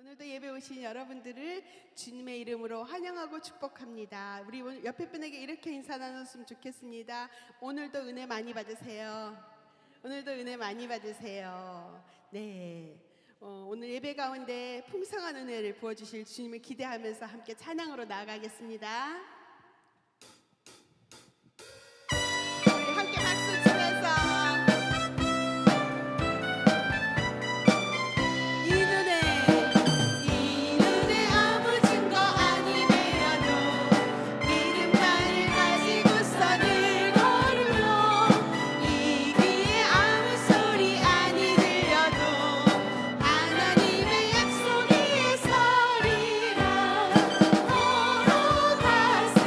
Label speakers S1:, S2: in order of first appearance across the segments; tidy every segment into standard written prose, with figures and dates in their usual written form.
S1: 오늘도 예배 오신 여러분들을 주님의 이름으로 환영하고 축복합니다. 우리 옆에 분에게 이렇게 인사 나눴으면 좋겠습니다. 오늘도 은혜 많이 받으세요. 오늘도 은혜 많이 받으세요. 네. 오늘 예배 가운데 풍성한 은혜를 부어주실 주님을 기대하면서 함께 찬양으로 나아가겠습니다. 우리 함께 박수 치면서
S2: 하나님의 약속 위에 서리라. 걸어가세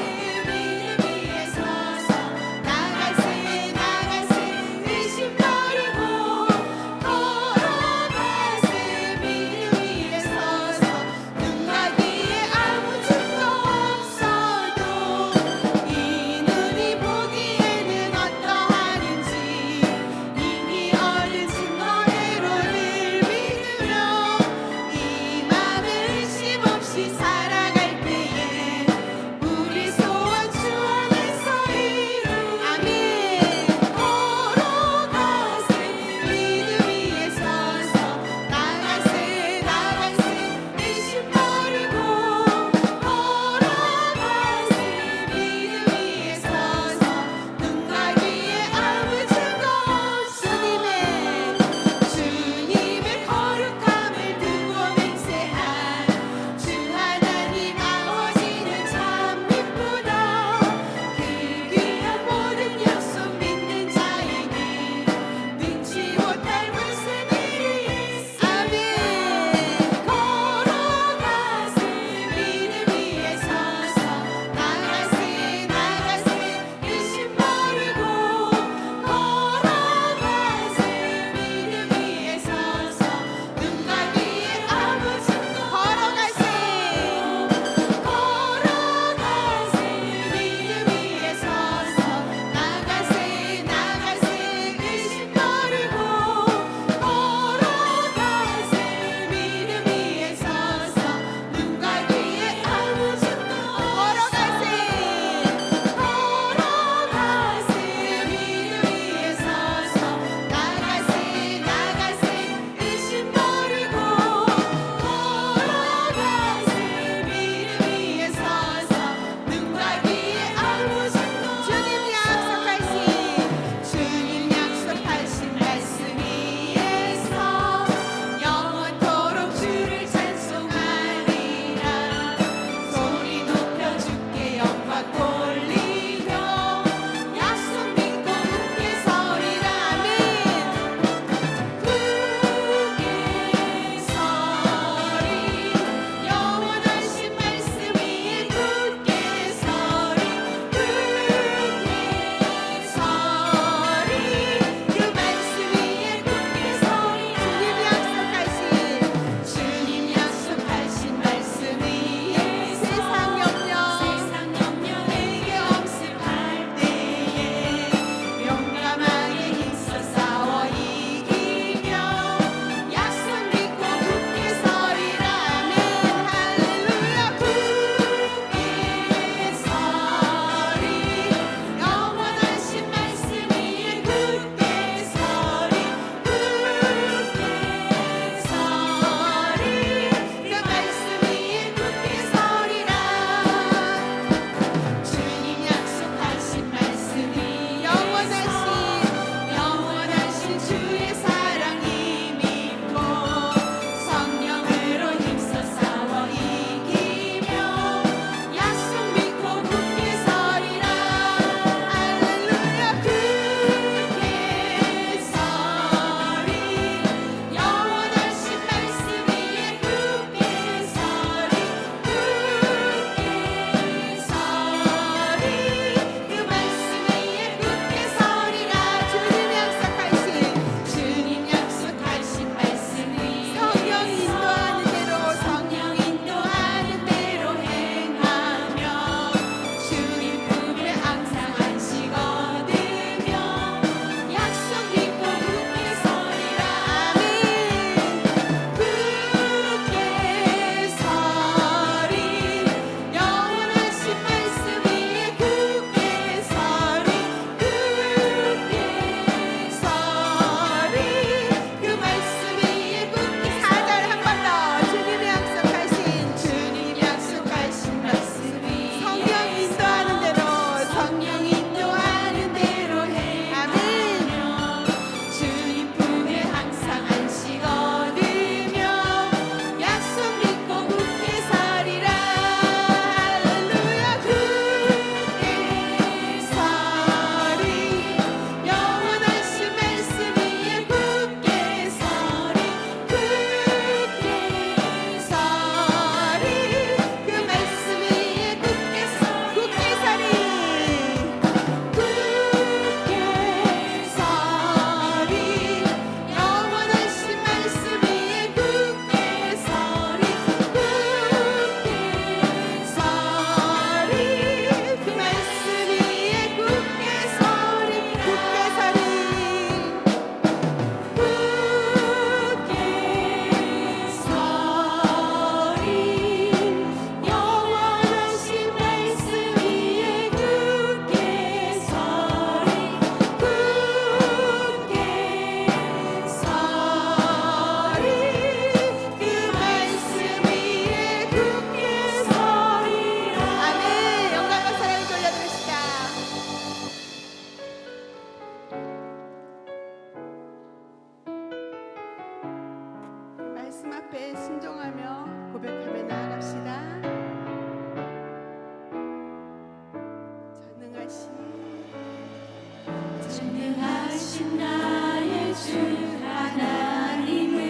S2: 신실하신 나의 주 하나님은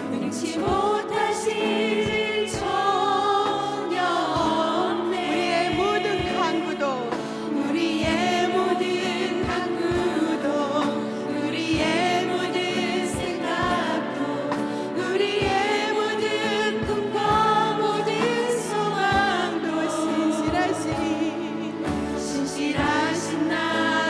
S2: 능치 못하실 전혀 없네.
S1: 우리의 모든 강구도
S2: 우리의 모든 강구도 우리의 모든 생각도 우리의 모든 꿈과 모든 소망도 신실하신 나의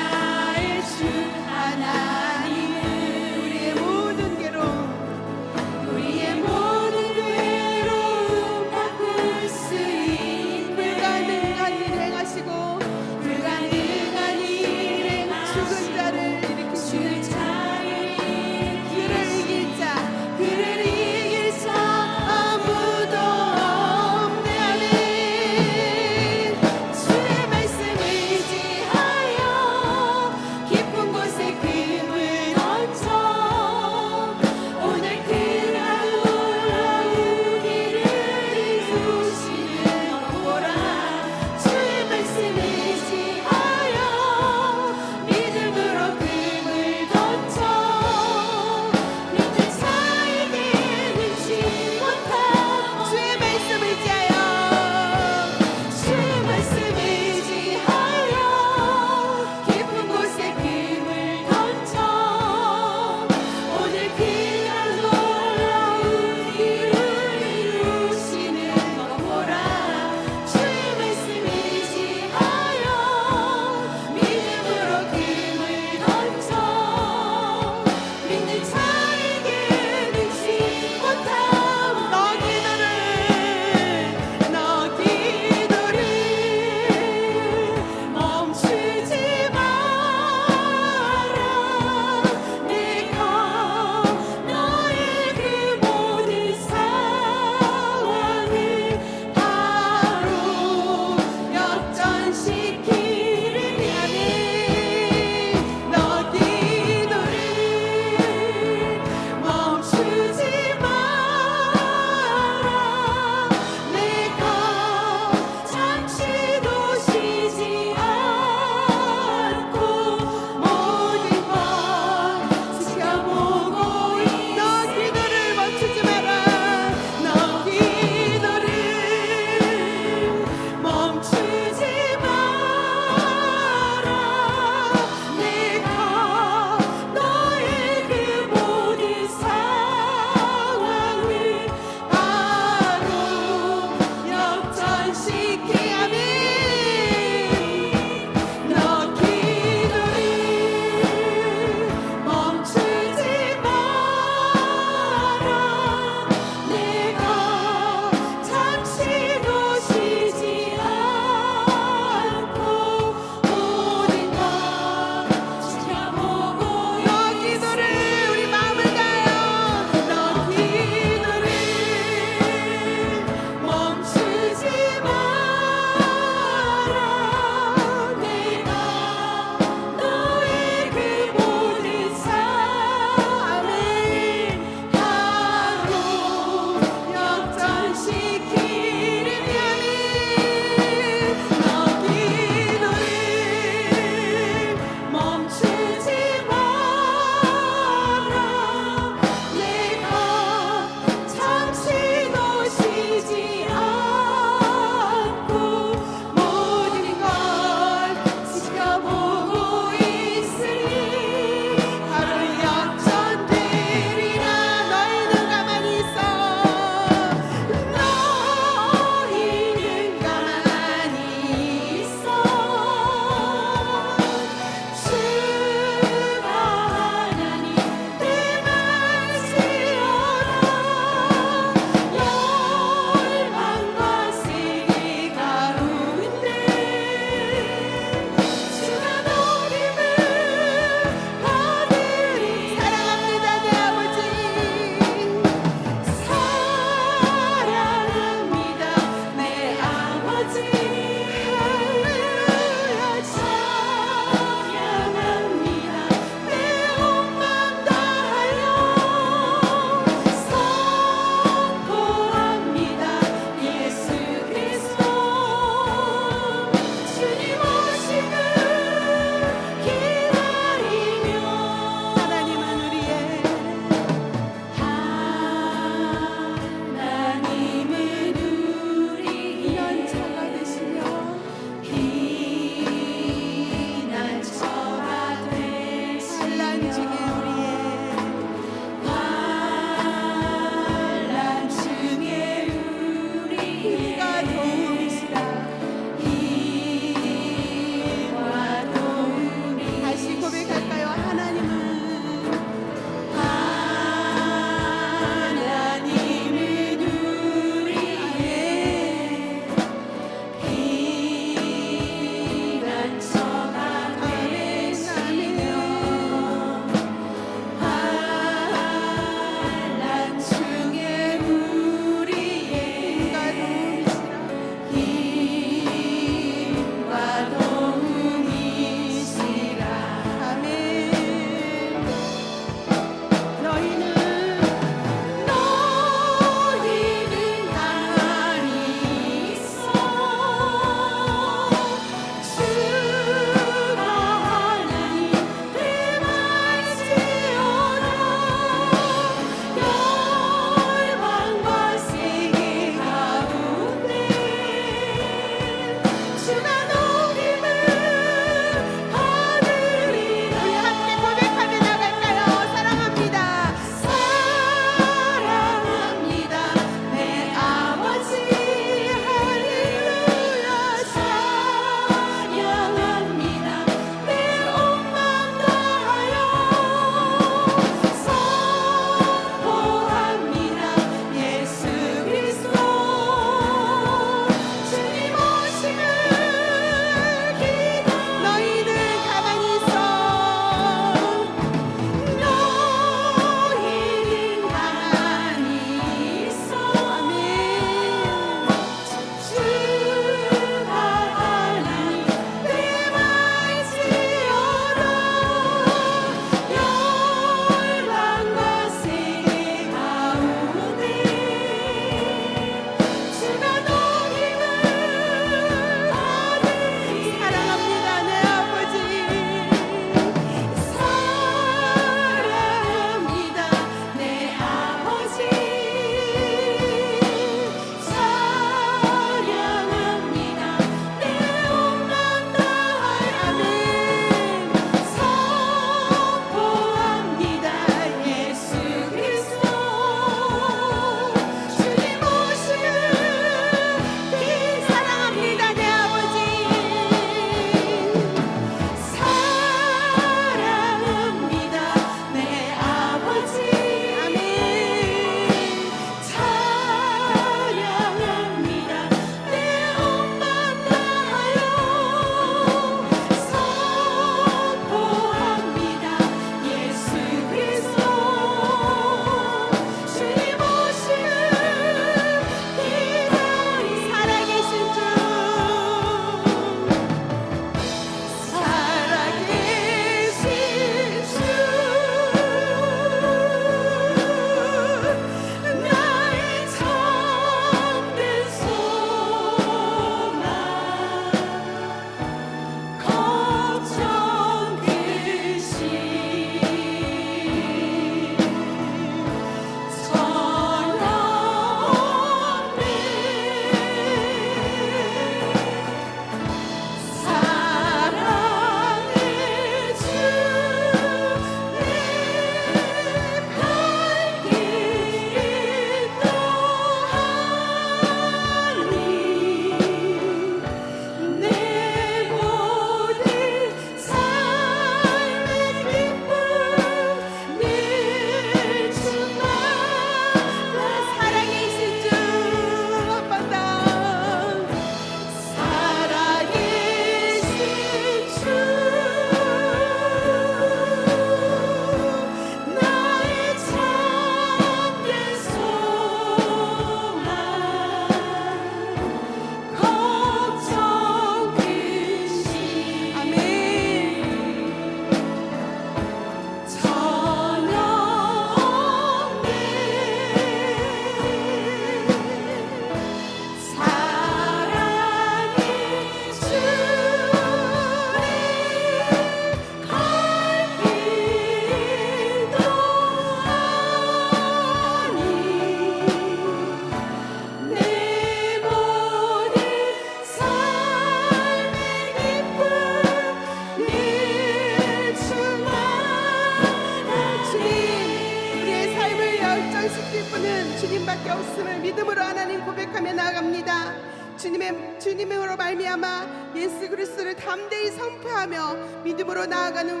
S1: 주님으로 말미암아 예수 그리스도를 담대히 선포하며 믿음으로 나아가는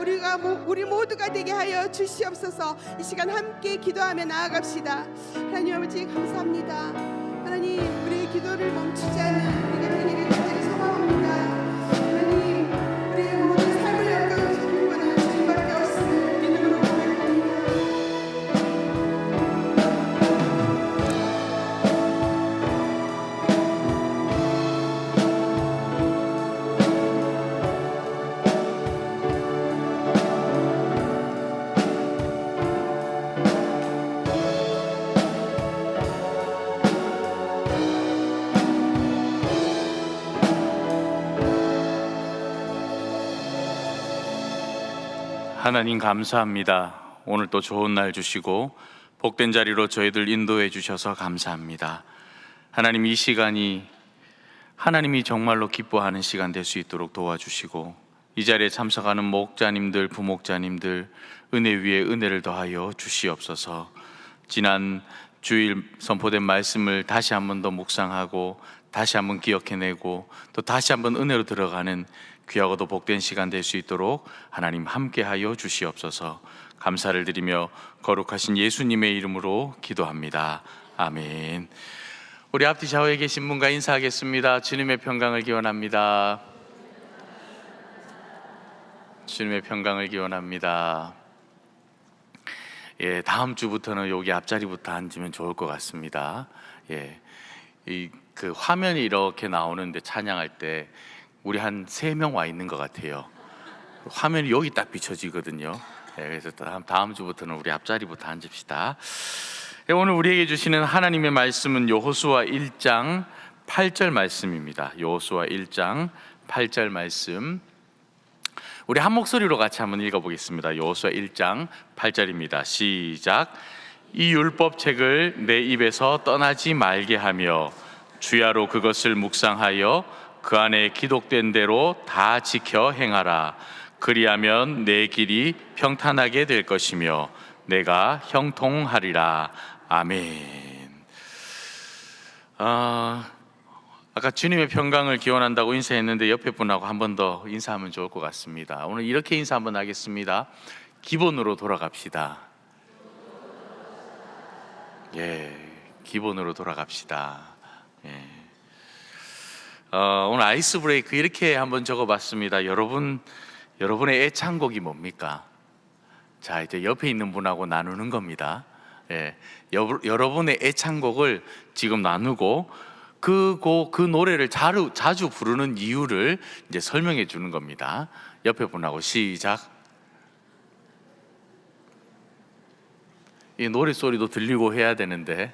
S1: 우리 모두가 되게 하여 주시옵소서. 이 시간 함께 기도하며 나아갑시다. 하나님 아버지 감사합니다. 하나님 우리의 기도를 멈추지 않는 우리가 되기를 간절히 소망합니다. 하나님 우리의 모든 삶을 연결하시는 분은 주님밖에 없음을 믿음으로 고백합니다.
S3: 하나님 감사합니다. 오늘 또 좋은 날 주시고 복된 자리로 저희들 인도해 주셔서 감사합니다. 하나님, 이 시간이 하나님이 정말로 기뻐하는 시간 될 수 있도록 도와주시고 이 자리에 참석하는 목자님들, 부목자님들 은혜 위에 은혜를 더하여 주시옵소서. 지난 주일 선포된 말씀을 다시 한 번 더 묵상하고 다시 한 번 기억해내고 또 다시 한 번 은혜로 들어가는 귀하고도 복된 시간 될 수 있도록 하나님 함께하여 주시옵소서. 감사를 드리며 거룩하신 예수님의 이름으로 기도합니다. 아멘. 우리 앞뒤 좌우에 계신 분과 인사하겠습니다. 주님의 평강을 기원합니다. 주님의 평강을 기원합니다. 예, 다음 주부터는 여기 앞자리부터 앉으면 좋을 것 같습니다. 예, 그 화면이 이렇게 나오는데 찬양할 때 우리 한 3명 와 있는 것 같아요. 화면이 여기 딱 비춰지거든요. 예, 그래서 다음 주부터는 우리 앞자리부터 앉읍시다. 예, 오늘 우리에게 주시는 하나님의 말씀은 여호수아 1장 8절 말씀입니다. 여호수아 1장 8절 말씀, 우리 한 목소리로 같이 한번 읽어보겠습니다. 여호수아 1장 8절입니다. 시작. 이 율법책을 내 입에서 떠나지 말게 하며 주야로 그것을 묵상하여 그 안에 기록된 대로 다 지켜 행하라. 그리하면 내 길이 평탄하게 될 것이며 내가 형통하리라. 아멘. 아까 주님의 평강을 기원한다고 인사했는데 옆에 분하고 한 번 더 인사하면 좋을 것 같습니다. 오늘 이렇게 인사 한번 하겠습니다. 기본으로 돌아갑시다. 예, 기본으로 돌아갑시다. 예. 오늘 아이스 브레이크 이렇게 한번 적어봤습니다. 여러분의 애창곡이 뭡니까? 자, 이제 옆에 있는 분하고 나누는 겁니다. 예, 여러분의 애창곡을 지금 나누고 그 노래를 자주 부르는 이유를 이제 설명해 주는 겁니다. 옆에 분하고 시작. 이 노래 소리도 들리고 해야 되는데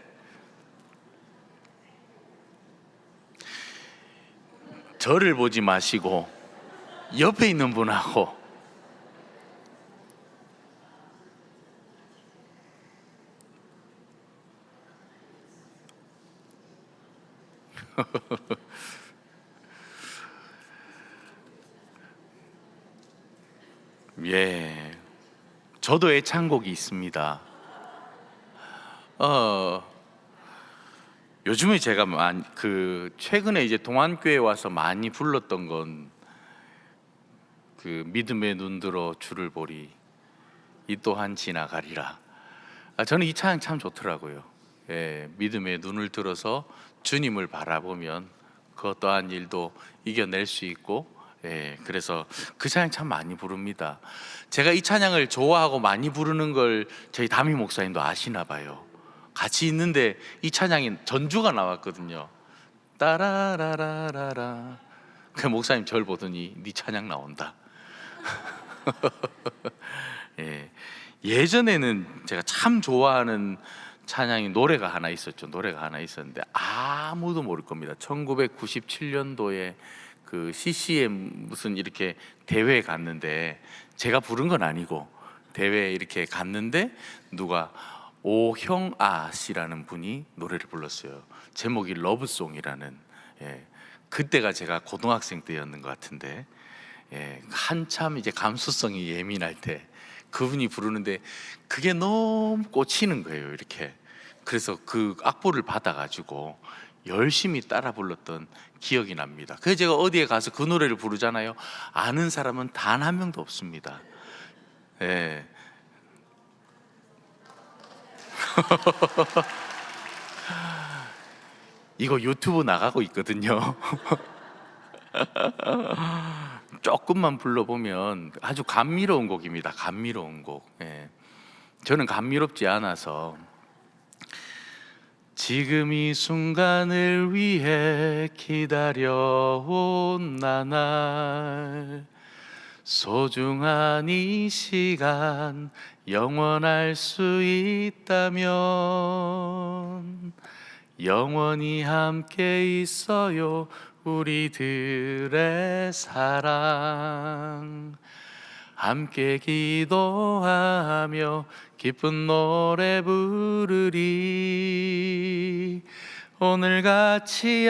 S3: 저를 보지 마시고 옆에 있는 분하고 예, 저도 애창곡이 있습니다. 요즘에 제가 최근에 이제 동안교회 와서 많이 불렀던 건 그 믿음의 눈 들어 주를 보리 이 또한 지나가리라. 저는 이 찬양 참 좋더라고요. 예, 믿음의 눈을 들어서 주님을 바라보면 그 어떠한 일도 이겨낼 수 있고, 예, 그래서 그 찬양 참 많이 부릅니다. 제가 이 찬양을 좋아하고 많이 부르는 걸 저희 담임 목사님도 아시나 봐요. 같이 있는데 이 찬양이 전주가 나왔거든요. 따라라라라라. 그 목사님 절 보더니 네 찬양 나온다. 예, 예전에는 제가 참 좋아하는 찬양이 노래가 하나 있었는데 아무도 모를 겁니다. 1997년도에 그 CCM 무슨 이렇게 대회에 갔는데 제가 부른 건 아니고 대회에 이렇게 갔는데 누가 오형아 씨라는 분이 노래를 불렀어요. 제목이 러브송이라는. 예, 그때가 제가 고등학생 때였는 것 같은데, 예, 한참 이제 감수성이 예민할 때 그분이 부르는데 그게 너무 꽂히는 거예요. 이렇게. 그래서 그 악보를 받아가지고 열심히 따라 불렀던 기억이 납니다. 그래서 제가 어디에 가서 그 노래를 부르잖아요. 아는 사람은 단 한 명도 없습니다. 예. 이거 유튜브 나가고 있거든요. 조금만 불러보면 아주 감미로운 곡입니다. 감미로운 곡. 예. 저는 감미롭지 않아서 지금 이 순간을 위해 기다려온 나날 소중한 이 시간 영원할 수 있다면 영원히 함께 있어요 우리들의 사랑 함께 기도하며 기쁜 노래 부르리 오늘같이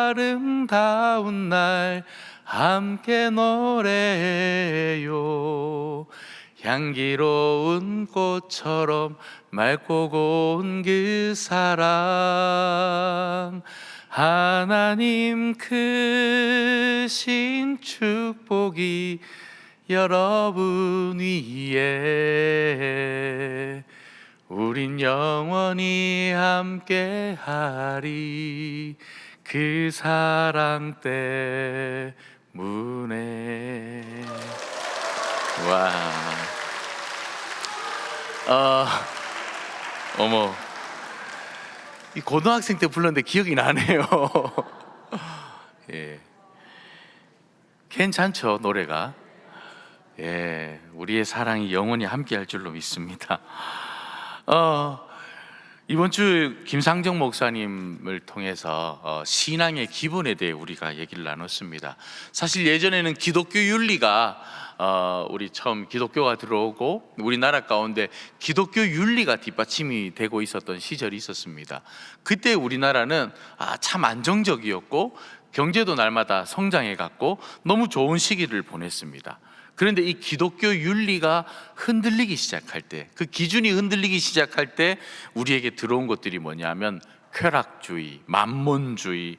S3: 아름다운 날 함께 노래해요 향기로운 꽃처럼 맑고 고운 그 사랑 하나님 크신 축복이 여러분 위에 우린 영원히 함께하리 그 사랑 때문에 와 어머 이 고등학생 때 불렀는데 기억이 나네요. 예. 괜찮죠 노래가 예, 우리의 사랑이 영원히 함께할 줄로 믿습니다. 이번 주 김상정 목사님을 통해서 신앙의 기본에 대해 우리가 얘기를 나눴습니다. 사실 예전에는 기독교 윤리가 우리 처음 기독교가 들어오고 우리나라 가운데 기독교 윤리가 뒷받침이 되고 있었던 시절이 있었습니다. 그때 우리나라는 참 안정적이었고 경제도 날마다 성장해 갔고 너무 좋은 시기를 보냈습니다. 그런데 이 기독교 윤리가 흔들리기 시작할 때, 그 기준이 흔들리기 시작할 때 우리에게 들어온 것들이 뭐냐면 쾌락주의, 만몬주의,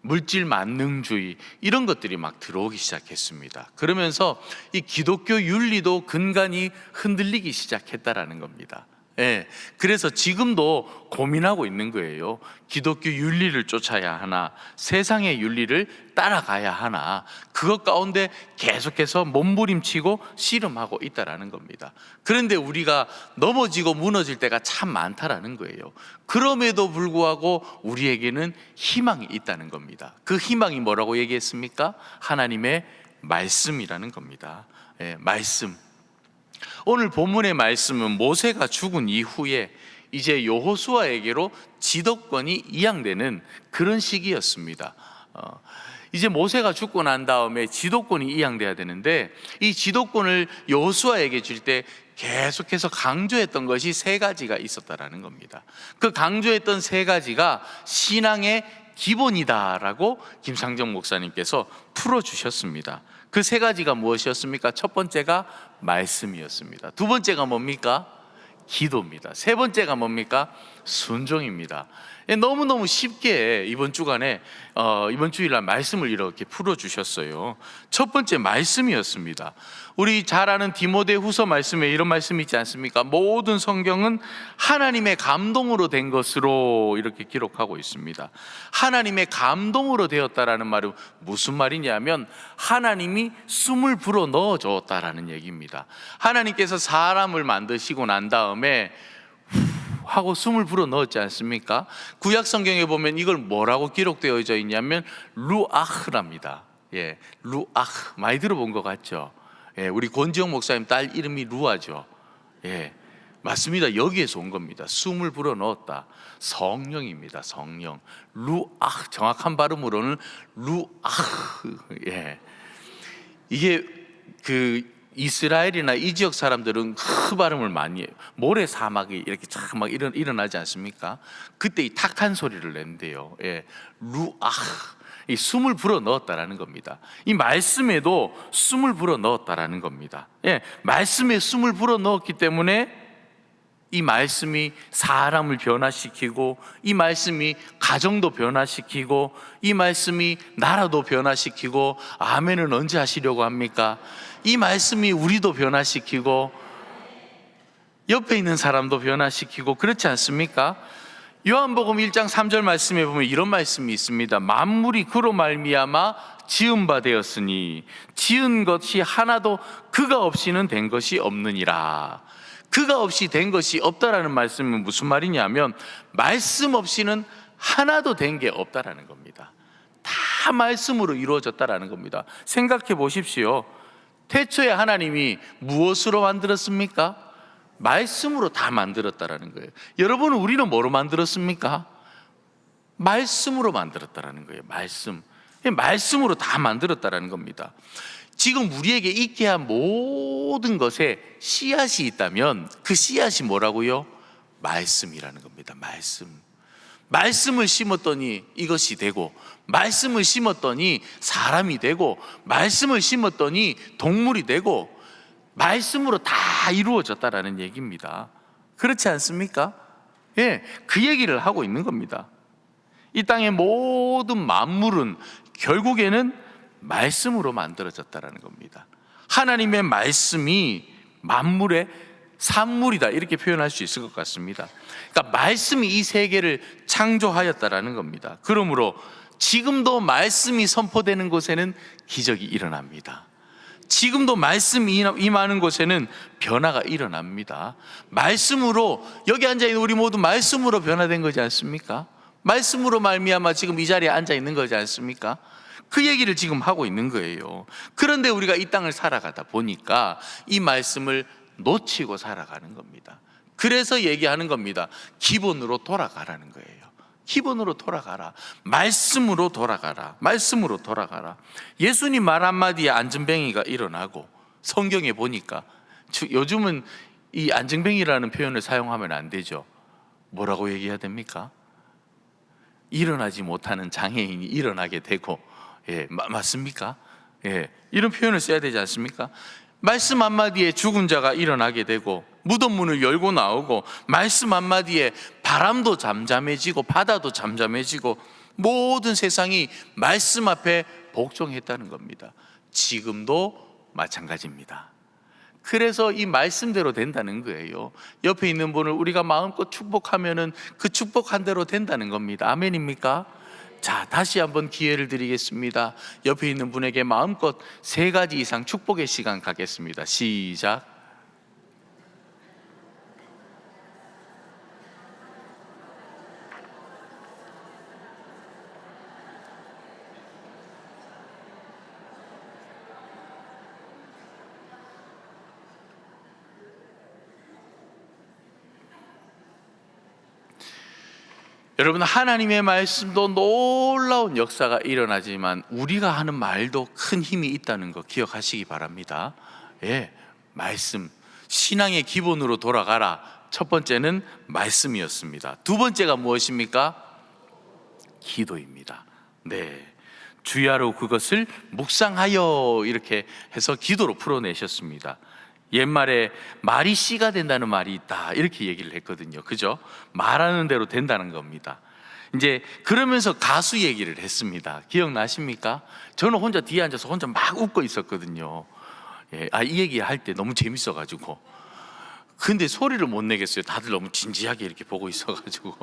S3: 물질 만능주의 이런 것들이 막 들어오기 시작했습니다. 그러면서 이 기독교 윤리도 근간이 흔들리기 시작했다라는 겁니다. 예, 그래서 지금도 고민하고 있는 거예요. 기독교 윤리를 쫓아야 하나, 세상의 윤리를 따라가야 하나, 그것 가운데 계속해서 몸부림치고 씨름하고 있다라는 겁니다. 그런데 우리가 넘어지고 무너질 때가 참 많다라는 거예요. 그럼에도 불구하고 우리에게는 희망이 있다는 겁니다. 그 희망이 뭐라고 얘기했습니까? 하나님의 말씀이라는 겁니다. 예, 말씀. 오늘 본문의 말씀은 모세가 죽은 이후에 이제 여호수아에게로 지도권이 이양되는 그런 시기였습니다. 이제 모세가 죽고 난 다음에 지도권이 이양돼야 되는데 이 지도권을 여호수아에게 줄 때 계속해서 강조했던 것이 세 가지가 있었다라는 겁니다. 그 강조했던 세 가지가 신앙의 기본이다라고 김상정 목사님께서 풀어주셨습니다. 그 세 가지가 무엇이었습니까? 첫 번째가 말씀이었습니다. 두 번째가 뭡니까? 기도입니다. 세 번째가 뭡니까? 순종입니다. 너무너무 쉽게 이번 주간에 이번 주일날 말씀을 이렇게 풀어주셨어요. 첫 번째 말씀이었습니다. 우리 잘 아는 디모데후서 말씀에 이런 말씀이 있지 않습니까? 모든 성경은 하나님의 감동으로 된 것으로 이렇게 기록하고 있습니다. 하나님의 감동으로 되었다라는 말은 무슨 말이냐면 하나님이 숨을 불어 넣어줬다라는 얘기입니다. 하나님께서 사람을 만드시고 난 다음에 하고 숨을 불어 넣었지 않습니까? 구약 성경에 보면 이걸 뭐라고 기록되어져 있냐면 루아흐랍니다. 예, 루아흐 많이 들어본 것 같죠? 예, 우리 권지영 목사님 딸 이름이 루아죠. 예, 맞습니다. 여기에서 온 겁니다. 숨을 불어 넣었다. 성령입니다. 성령. 루아흐 정확한 발음으로는 루아흐. 예, 이게 이스라엘이나 이 지역 사람들은 그 발음을 많이 해요. 모래 사막이 이렇게 쫙 막 일어나지 않습니까? 그때 이 탁한 소리를 낸대요. 예, 루아흐. 이 숨을 불어 넣었다라는 겁니다. 이 말씀에도 숨을 불어 넣었다라는 겁니다. 예, 말씀에 숨을 불어 넣었기 때문에 이 말씀이 사람을 변화시키고, 이 말씀이 가정도 변화시키고, 이 말씀이 나라도 변화시키고, 아멘은 언제 하시려고 합니까? 이 말씀이 우리도 변화시키고 옆에 있는 사람도 변화시키고, 그렇지 않습니까? 요한복음 1장 3절 말씀에 보면 이런 말씀이 있습니다. 만물이 그로 말미암아 지은 바 되었으니 지은 것이 하나도 그가 없이는 된 것이 없느니라. 그가 없이 된 것이 없다라는 말씀은 무슨 말이냐면, 말씀 없이는 하나도 된 게 없다라는 겁니다. 다 말씀으로 이루어졌다라는 겁니다. 생각해 보십시오. 태초에 하나님이 무엇으로 만들었습니까? 말씀으로 다 만들었다라는 거예요. 여러분, 우리는 뭐로 만들었습니까? 말씀으로 만들었다라는 거예요. 말씀으로 다 만들었다라는 겁니다. 지금 우리에게 있게 한 모든 것에 씨앗이 있다면 그 씨앗이 뭐라고요? 말씀이라는 겁니다. 말씀을 심었더니 이것이 되고, 말씀을 심었더니 사람이 되고, 말씀을 심었더니 동물이 되고, 말씀으로 다 이루어졌다라는 얘기입니다. 그렇지 않습니까? 예, 그 얘기를 하고 있는 겁니다. 이 땅의 모든 만물은 결국에는 말씀으로 만들어졌다라는 겁니다. 하나님의 말씀이 만물의 산물이다, 이렇게 표현할 수 있을 것 같습니다. 그러니까 말씀이 이 세계를 창조하였다라는 겁니다. 그러므로 지금도 말씀이 선포되는 곳에는 기적이 일어납니다. 지금도 말씀이 임하는 곳에는 변화가 일어납니다. 말씀으로, 여기 앉아있는 우리 모두 말씀으로 변화된 거지 않습니까? 말씀으로 말미암아 지금 이 자리에 앉아있는 거지 않습니까? 그 얘기를 지금 하고 있는 거예요. 그런데 우리가 이 땅을 살아가다 보니까 이 말씀을 놓치고 살아가는 겁니다. 그래서 얘기하는 겁니다. 기본으로 돌아가라는 거예요. 기본으로 돌아가라. 말씀으로 돌아가라. 말씀으로 돌아가라. 예수님 말 한마디에 안전뱅이가 일어나고, 성경에 보니까 요즘은 이 안전뱅이라는 표현을 사용하면 안 되죠. 뭐라고 얘기해야 됩니까? 일어나지 못하는 장애인이 일어나게 되고, 예, 맞습니까? 예, 이런 표현을 써야 되지 않습니까? 말씀 한마디에 죽은 자가 일어나게 되고, 무덤 문을 열고 나오고, 말씀 한마디에 바람도 잠잠해지고 바다도 잠잠해지고, 모든 세상이 말씀 앞에 복종했다는 겁니다. 지금도 마찬가지입니다. 그래서 이 말씀대로 된다는 거예요. 옆에 있는 분을 우리가 마음껏 축복하면은 그 축복한 대로 된다는 겁니다. 아멘입니까? 자, 다시 한번 기회를 드리겠습니다. 옆에 있는 분에게 마음껏 3가지 이상 축복의 시간 갖겠습니다. 시작. 여러분, 하나님의 말씀도 놀라운 역사가 일어나지만 우리가 하는 말도 큰 힘이 있다는 거 기억하시기 바랍니다. 예, 말씀, 신앙의 기본으로 돌아가라. 첫 번째는 말씀이었습니다. 두 번째가 무엇입니까? 기도입니다. 네, 주야로 그것을 묵상하여, 이렇게 해서 기도로 풀어내셨습니다. 옛말에 말이 씨가 된다는 말이 있다, 이렇게 얘기를 했거든요. 그죠? 말하는 대로 된다는 겁니다. 이제 그러면서 가수 얘기를 했습니다. 기억나십니까? 저는 혼자 뒤에 앉아서 혼자 막 웃고 있었거든요. 예, 이 얘기 할 때 너무 재밌어가지고. 근데 소리를 못 내겠어요. 다들 너무 진지하게 이렇게 보고 있어가지고.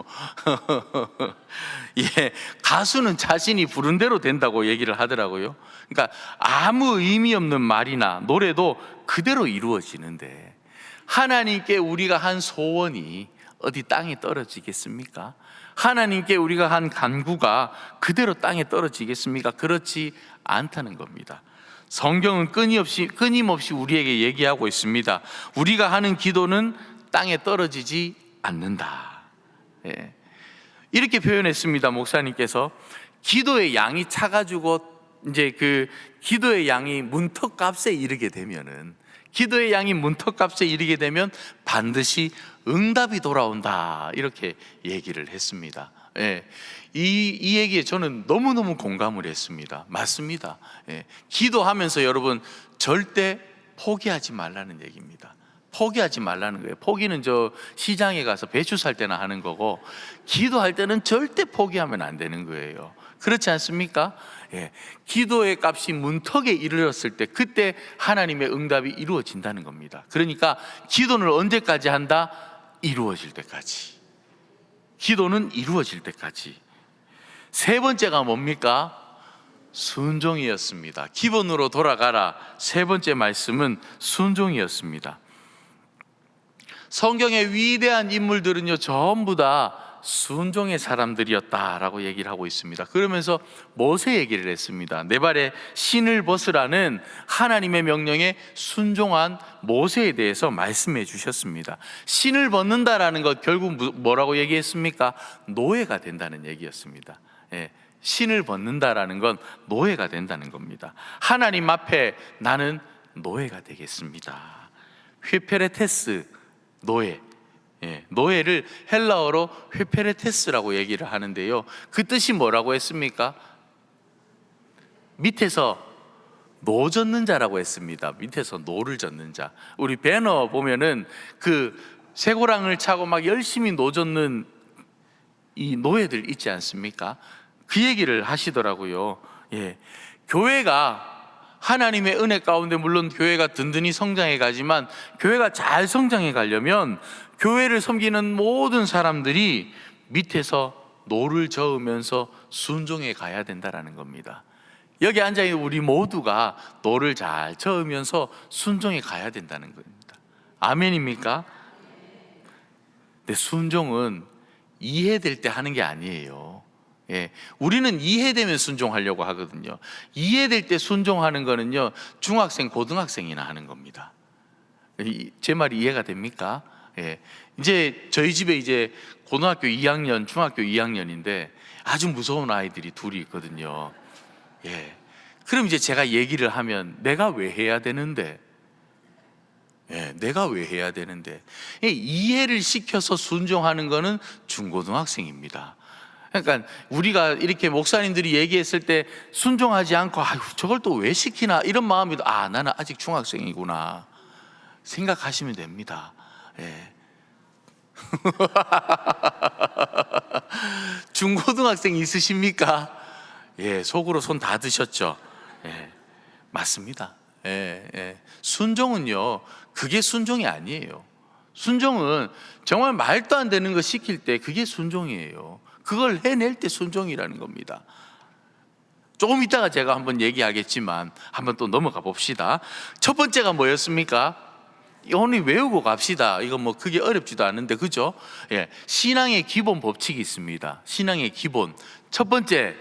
S3: 예, 가수는 자신이 부른 대로 된다고 얘기를 하더라고요. 그러니까 아무 의미 없는 말이나 노래도 그대로 이루어지는데, 하나님께 우리가 한 소원이 어디 땅에 떨어지겠습니까? 하나님께 우리가 한 간구가 그대로 땅에 떨어지겠습니까? 그렇지 않다는 겁니다. 성경은 끊임없이 우리에게 얘기하고 있습니다. 우리가 하는 기도는 땅에 떨어지지 않는다. 예. 이렇게 표현했습니다. 목사님께서 기도의 양이 차가지고, 이제 그 기도의 양이 문턱값에 이르게 되면은, 기도의 양이 문턱값에 이르게 되면 반드시 응답이 돌아온다, 이렇게 얘기를 했습니다. 예. 이 얘기에 저는 너무너무 공감을 했습니다. 맞습니다. 예. 기도하면서 여러분 절대 포기하지 말라는 얘기입니다. 포기하지 말라는 거예요. 포기는 저 시장에 가서 배추 살 때나 하는 거고, 기도할 때는 절대 포기하면 안 되는 거예요. 그렇지 않습니까? 예. 기도의 값이 문턱에 이르렀을 때 그때 하나님의 응답이 이루어진다는 겁니다. 그러니까 기도는 언제까지 한다? 이루어질 때까지. 기도는 이루어질 때까지. 세 번째가 뭡니까? 순종이었습니다. 기본으로 돌아가라. 세 번째 말씀은 순종이었습니다. 성경의 위대한 인물들은요, 전부 다 순종의 사람들이었다라고 얘기를 하고 있습니다. 그러면서 모세 얘기를 했습니다. 내 발에 신을 벗으라는 하나님의 명령에 순종한 모세에 대해서 말씀해 주셨습니다. 신을 벗는다라는 것 결국 뭐라고 얘기했습니까? 노예가 된다는 얘기였습니다. 예, 신을 벗는다라는 건 노예가 된다는 겁니다. 하나님 앞에 나는 노예가 되겠습니다. 휘페레테스, 노예. 예, 노예를 헬라어로 휘페레테스라고 얘기를 하는데요, 그 뜻이 뭐라고 했습니까? 밑에서 노 젓는 자라고 했습니다. 밑에서 노를 젓는 자. 우리 배너 보면은 그 쇠고랑을 차고 막 열심히 노 젓는 이 노예들 있지 않습니까? 그 얘기를 하시더라고요. 예, 교회가 하나님의 은혜 가운데 물론 교회가 든든히 성장해 가지만, 교회가 잘 성장해 가려면 교회를 섬기는 모든 사람들이 밑에서 노를 저으면서 순종해 가야 된다라는 겁니다. 여기 앉아있는 우리 모두가 노를 잘 저으면서 순종해 가야 된다는 겁니다. 아멘입니까? 근데 순종은 이해될 때 하는 게 아니에요. 예, 우리는 이해되면 순종하려고 하거든요. 이해될 때 순종하는 거는요, 중학생, 고등학생이나 하는 겁니다. 제 말이 이해가 됩니까? 예, 이제 저희 집에 이제 고등학교 2학년, 중학교 2학년인데 아주 무서운 아이들이 둘이 있거든요. 예, 그럼 이제 제가 얘기를 하면 내가 왜 해야 되는데? 예, 내가 왜 해야 되는데? 이해를 시켜서 순종하는 거는 중고등학생입니다. 그러니까 우리가 이렇게 목사님들이 얘기했을 때 순종하지 않고 아유, 저걸 또 왜 시키나 이런 마음이, 아, 나는 아직 중학생이구나 생각하시면 됩니다. 예. 중고등학생 있으십니까? 예, 속으로 손 다 드셨죠? 예, 맞습니다. 예, 예. 순종은요, 그게 순종이 아니에요. 순종은 정말 말도 안 되는 거 시킬 때 그게 순종이에요. 그걸 해낼 때 순종이라는 겁니다. 조금 이따가 제가 한번 얘기하겠지만 한번 또 넘어가 봅시다. 첫 번째가 뭐였습니까? 오늘 외우고 갑시다. 이거 뭐 그게 어렵지도 않은데, 그죠? 예, 신앙의 기본 법칙이 있습니다. 신앙의 기본. 첫 번째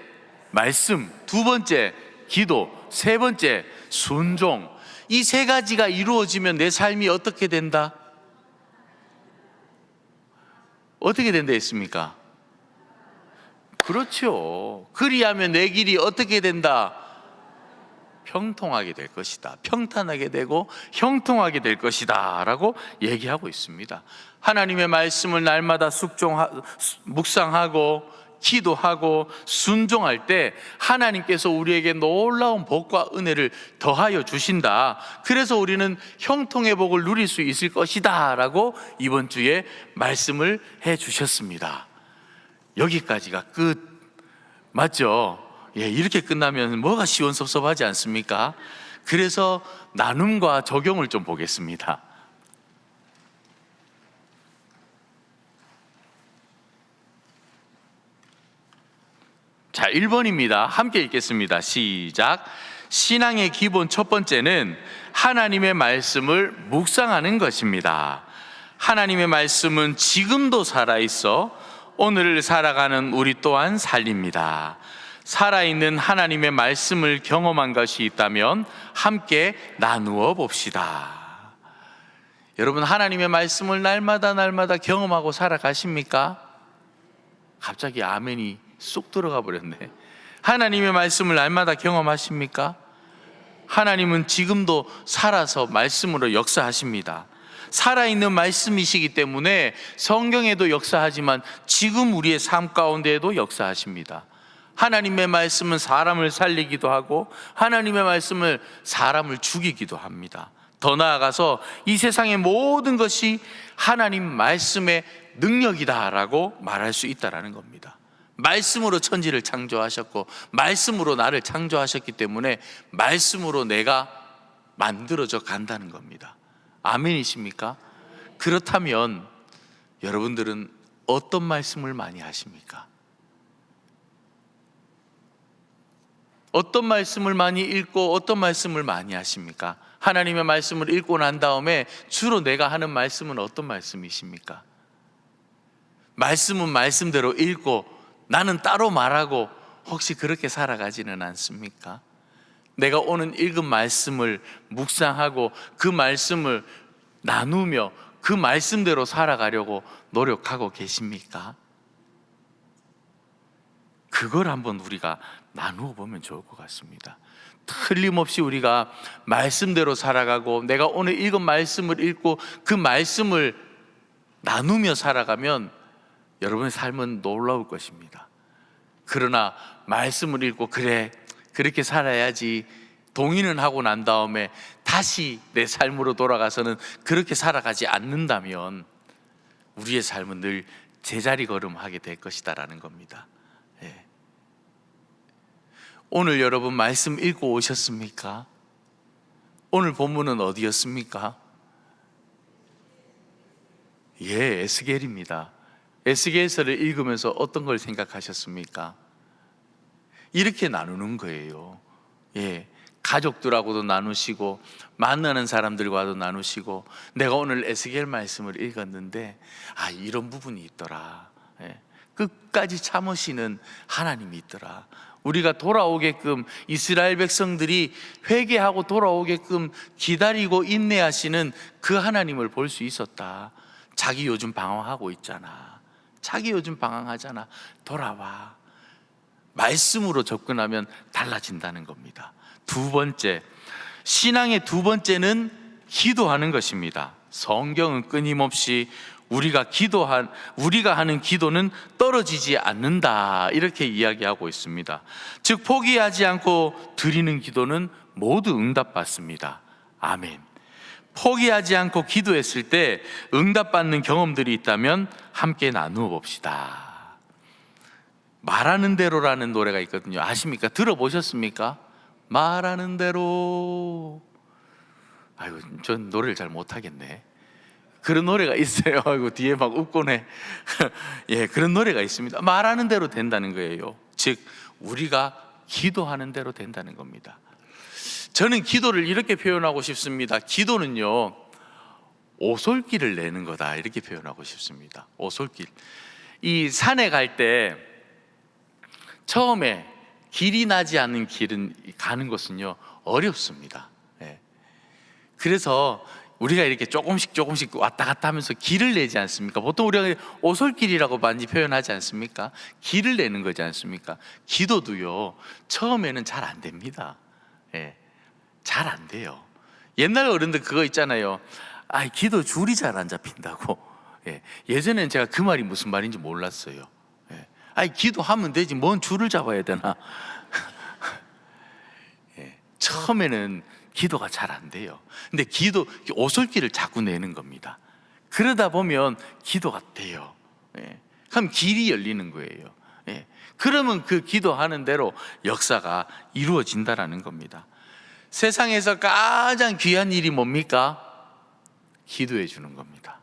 S3: 말씀, 두 번째 기도, 세 번째 순종. 이 세 가지가 이루어지면 내 삶이 어떻게 된다? 어떻게 된다 했습니까? 그렇죠. 그리하면 내 길이 어떻게 된다? 평통하게 될 것이다. 평탄하게 되고 형통하게 될 것이다 라고 얘기하고 있습니다. 하나님의 말씀을 날마다 묵상하고 기도하고 순종할 때 하나님께서 우리에게 놀라운 복과 은혜를 더하여 주신다. 그래서 우리는 형통의 복을 누릴 수 있을 것이다 라고 이번 주에 말씀을 해 주셨습니다. 여기까지가 끝 맞죠? 예, 이렇게 끝나면 뭐가 시원섭섭하지 않습니까? 그래서 나눔과 적용을 좀 보겠습니다. 자, 1번입니다. 함께 읽겠습니다. 시작. 신앙의 기본 첫 번째는 하나님의 말씀을 묵상하는 것입니다. 하나님의 말씀은 지금도 살아있어 오늘을 살아가는 우리 또한 살립니다. 살아있는 하나님의 말씀을 경험한 것이 있다면 함께 나누어 봅시다. 여러분, 하나님의 말씀을 날마다 경험하고 살아가십니까? 갑자기 아멘이 쏙 들어가 버렸네. 하나님의 말씀을 날마다 경험하십니까? 하나님은 지금도 살아서 말씀으로 역사하십니다. 살아있는 말씀이시기 때문에 성경에도 역사하지만 지금 우리의 삶 가운데에도 역사하십니다. 하나님의 말씀은 사람을 살리기도 하고 하나님의 말씀을 사람을 죽이기도 합니다. 더 나아가서 이 세상의 모든 것이 하나님 말씀의 능력이다라고 말할 수 있다라는 겁니다. 말씀으로 천지를 창조하셨고 말씀으로 나를 창조하셨기 때문에 말씀으로 내가 만들어져 간다는 겁니다. 아멘이십니까? 그렇다면 여러분들은 어떤 말씀을 많이 하십니까? 어떤 말씀을 많이 읽고 어떤 말씀을 많이 하십니까? 하나님의 말씀을 읽고 난 다음에 주로 내가 하는 말씀은 어떤 말씀이십니까? 말씀은 말씀대로 읽고 나는 따로 말하고 혹시 그렇게 살아가지는 않습니까? 내가 오늘 읽은 말씀을 묵상하고 그 말씀을 나누며 그 말씀대로 살아가려고 노력하고 계십니까? 그걸 한번 우리가 나누어 보면 좋을 것 같습니다. 틀림없이 우리가 말씀대로 살아가고 내가 오늘 읽은 말씀을 읽고 그 말씀을 나누며 살아가면 여러분의 삶은 놀라울 것입니다. 그러나 말씀을 읽고 그래 그렇게 살아야지 동의는 하고 난 다음에 다시 내 삶으로 돌아가서는 그렇게 살아가지 않는다면 우리의 삶은 늘 제자리 걸음하게 될 것이다라는 겁니다. 예. 오늘 여러분 말씀 읽고 오셨습니까? 오늘 본문은 어디였습니까? 예, 에스겔입니다. 에스겔서를 읽으면서 어떤 걸 생각하셨습니까? 이렇게 나누는 거예요. 예, 가족들하고도 나누시고 만나는 사람들과도 나누시고 내가 오늘 에스겔 말씀을 읽었는데 이런 부분이 있더라. 예, 끝까지 참으시는 하나님이 있더라. 우리가 돌아오게끔 이스라엘 백성들이 회개하고 돌아오게끔 기다리고 인내하시는 그 하나님을 볼 수 있었다. 자기 요즘 방황하고 있잖아. 자기 요즘 방황하잖아. 돌아와. 말씀으로 접근하면 달라진다는 겁니다. 두 번째, 신앙의 두 번째는 기도하는 것입니다. 성경은 끊임없이 우리가 하는 기도는 떨어지지 않는다 이렇게 이야기하고 있습니다. 즉 포기하지 않고 드리는 기도는 모두 응답받습니다. 아멘. 포기하지 않고 기도했을 때 응답받는 경험들이 있다면 함께 나누어 봅시다. 말하는 대로라는 노래가 있거든요. 아십니까? 들어보셨습니까? 말하는 대로. 아이고, 전 노래를 잘 못하겠네. 그런 노래가 있어요. 아이고, 뒤에 막 웃고네. 예, 그런 노래가 있습니다. 말하는 대로 된다는 거예요. 즉 우리가 기도하는 대로 된다는 겁니다. 저는 기도를 이렇게 표현하고 싶습니다. 기도는요, 오솔길을 내는 거다 이렇게 표현하고 싶습니다. 오솔길. 이 산에 갈 때 처음에 길이 나지 않는 길은 가는 것은요 어렵습니다. 예. 그래서 우리가 이렇게 조금씩 왔다 갔다 하면서 길을 내지 않습니까? 보통 우리가 오솔길이라고 많이 표현하지 않습니까? 길을 내는 거지 않습니까? 기도도요 처음에는 잘 안 됩니다. 예. 잘 안 돼요. 옛날 어른들 그거 있잖아요. 기도 줄이 잘 안 잡힌다고. 예. 예전에는 제가 그 말이 무슨 말인지 몰랐어요. 예. 기도하면 되지 뭔 줄을 잡아야 되나. 예. 처음에는 기도가 잘 안 돼요. 근데 오솔길을 자꾸 내는 겁니다. 그러다 보면 기도가 돼요. 예. 그럼 길이 열리는 거예요. 예. 그러면 그 기도하는 대로 역사가 이루어진다라는 겁니다. 세상에서 가장 귀한 일이 뭡니까? 기도해 주는 겁니다.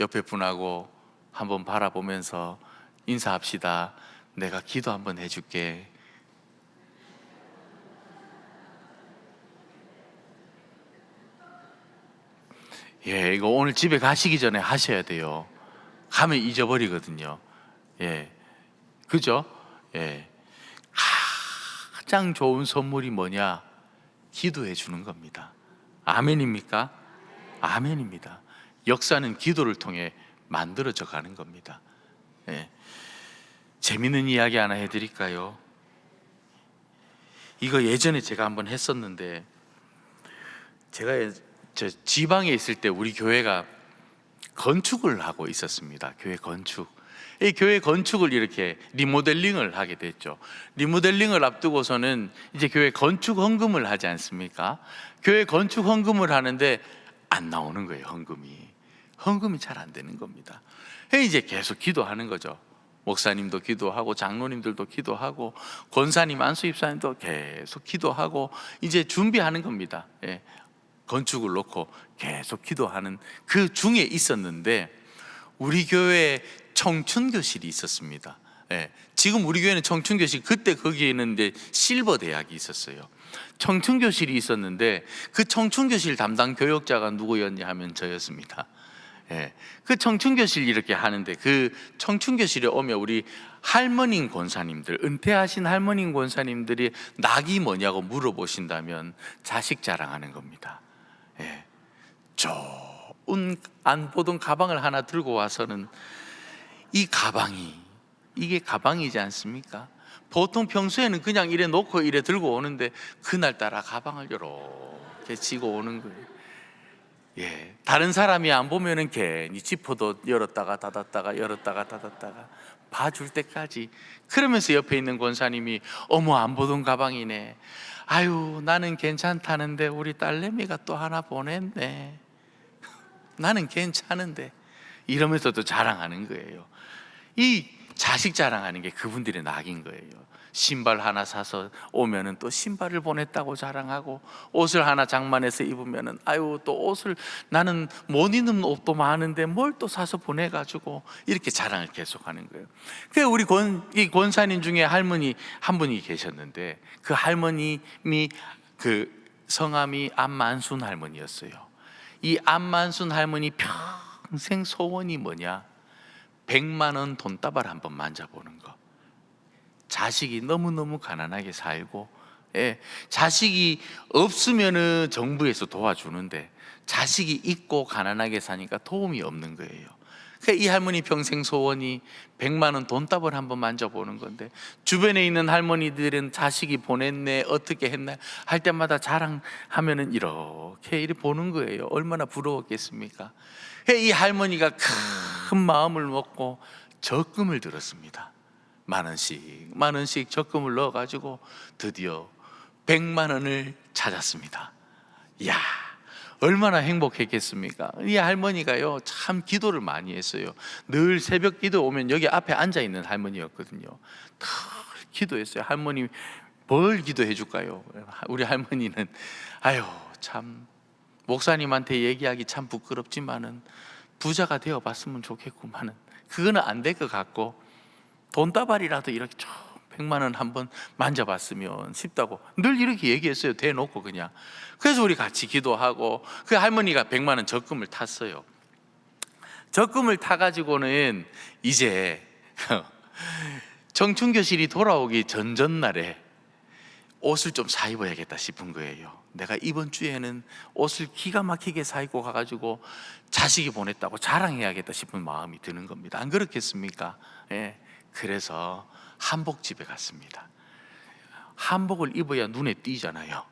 S3: 옆에 분하고 한번 바라보면서 인사합시다. 내가 기도 한번 해줄게. 예, 이거 오늘 집에 가시기 전에 하셔야 돼요. 가면 잊어버리거든요. 예, 그죠? 예, 가장 좋은 선물이 뭐냐? 기도해 주는 겁니다. 아멘입니까? 아멘입니다. 역사는 기도를 통해 만들어져 가는 겁니다. 예. 재밌는 이야기 하나 해드릴까요? 이거 예전에 제가 한번 했었는데, 제가 저 지방에 있을 때 우리 교회가 건축을 하고 있었습니다. 교회 건축. 이 교회 건축을 이렇게 리모델링을 하게 됐죠. 리모델링을 앞두고서는 이제 교회 건축 헌금을 하지 않습니까? 교회 건축 헌금을 하는데 안 나오는 거예요. 헌금이 잘 안 되는 겁니다. 이제 계속 기도하는 거죠. 목사님도 기도하고 장로님들도 기도하고 권사님, 안수입사님도 계속 기도하고 이제 준비하는 겁니다. 건축을 놓고 계속 기도하는 그 중에 있었는데, 우리 교회에 청춘교실이 있었습니다. 지금 우리 교회는 청춘교실, 그때 거기에는 이제 실버 대학이 있었어요. 청춘교실이 있었는데 그 청춘교실 담당 교역자가 누구였냐 하면 저였습니다. 그 청춘교실 이렇게 하는데, 그 청춘교실에 오면 우리 할머님 권사님들, 은퇴하신 할머님 권사님들이 낙이 뭐냐고 물어보신다면 자식 자랑하는 겁니다. 좋은 안 보던 가방을 하나 들고 와서는 이게 가방이지 않습니까? 보통 평소에는 그냥 이래 놓고 이래 들고 오는데 그날따라 가방을 이렇게 지고 오는 거예요. 다른 사람이 안 보면은 괜히 지퍼도 열었다가 닫았다가 열었다가 닫았다가 봐줄 때까지. 그러면서 옆에 있는 권사님이 어머, 안 보던 가방이네. 아유, 나는 괜찮다는데 우리 딸내미가 또 하나 보냈네. 나는 괜찮은데. 이러면서 또 자랑하는 거예요. 이 자식 자랑하는 게 그분들의 낙인 거예요. 신발 하나 사서 오면은 또 신발을 보냈다고 자랑하고, 옷을 하나 장만해서 입으면은 아유, 또 옷을, 나는 못 입는 옷도 많은데 뭘 또 사서 보내가지고, 이렇게 자랑을 계속하는 거예요. 그래서 우리 이 권사님 중에 할머니 한 분이 계셨는데, 그 할머님이 그 성함이 안만순 할머니였어요. 이 안만순 할머니 평생 소원이 뭐냐? 100만 원 돈다발 한번 만져보는 거. 자식이 너무너무 가난하게 살고, 자식이 없으면은 정부에서 도와주는데 자식이 있고 가난하게 사니까 도움이 없는 거예요. 그러니까 이 할머니 평생 소원이 100만 원 돈다발 한번 만져보는 건데, 주변에 있는 할머니들은 자식이 보냈네, 어떻게 했나 할 때마다 자랑하면은 이렇게 보는 거예요. 얼마나 부러웠겠습니까? 이 할머니가 큰 마음을 먹고 적금을 들었습니다. 만 원씩 적금을 넣어가지고 드디어 100만 원을 찾았습니다. 이야, 얼마나 행복했겠습니까? 이 할머니가요, 참 기도를 많이 했어요. 늘 새벽 기도 오면 여기 앞에 앉아 있는 할머니였거든요. 늘 기도했어요. 할머니 뭘 기도해 줄까요? 우리 할머니는 아유, 참 목사님한테 얘기하기 참 부끄럽지만은 부자가 되어 봤으면 좋겠구만은, 그거는 안 될 것 같고, 돈다발이라도 이렇게 쭉 100만 원 한번 만져봤으면 싶다고 늘 이렇게 얘기했어요. 대놓고 그냥. 그래서 우리 같이 기도하고, 그 할머니가 100만 원 적금을 탔어요. 적금을 타가지고는 이제 청춘교실이 돌아오기 전날에 옷을 좀 사 입어야겠다 싶은 거예요. 내가 이번 주에는 옷을 기가 막히게 사 입고 가가지고 자식이 보냈다고 자랑해야겠다 싶은 마음이 드는 겁니다. 안 그렇겠습니까? 그래서 한복집에 갔습니다. 한복을 입어야 눈에 띄잖아요.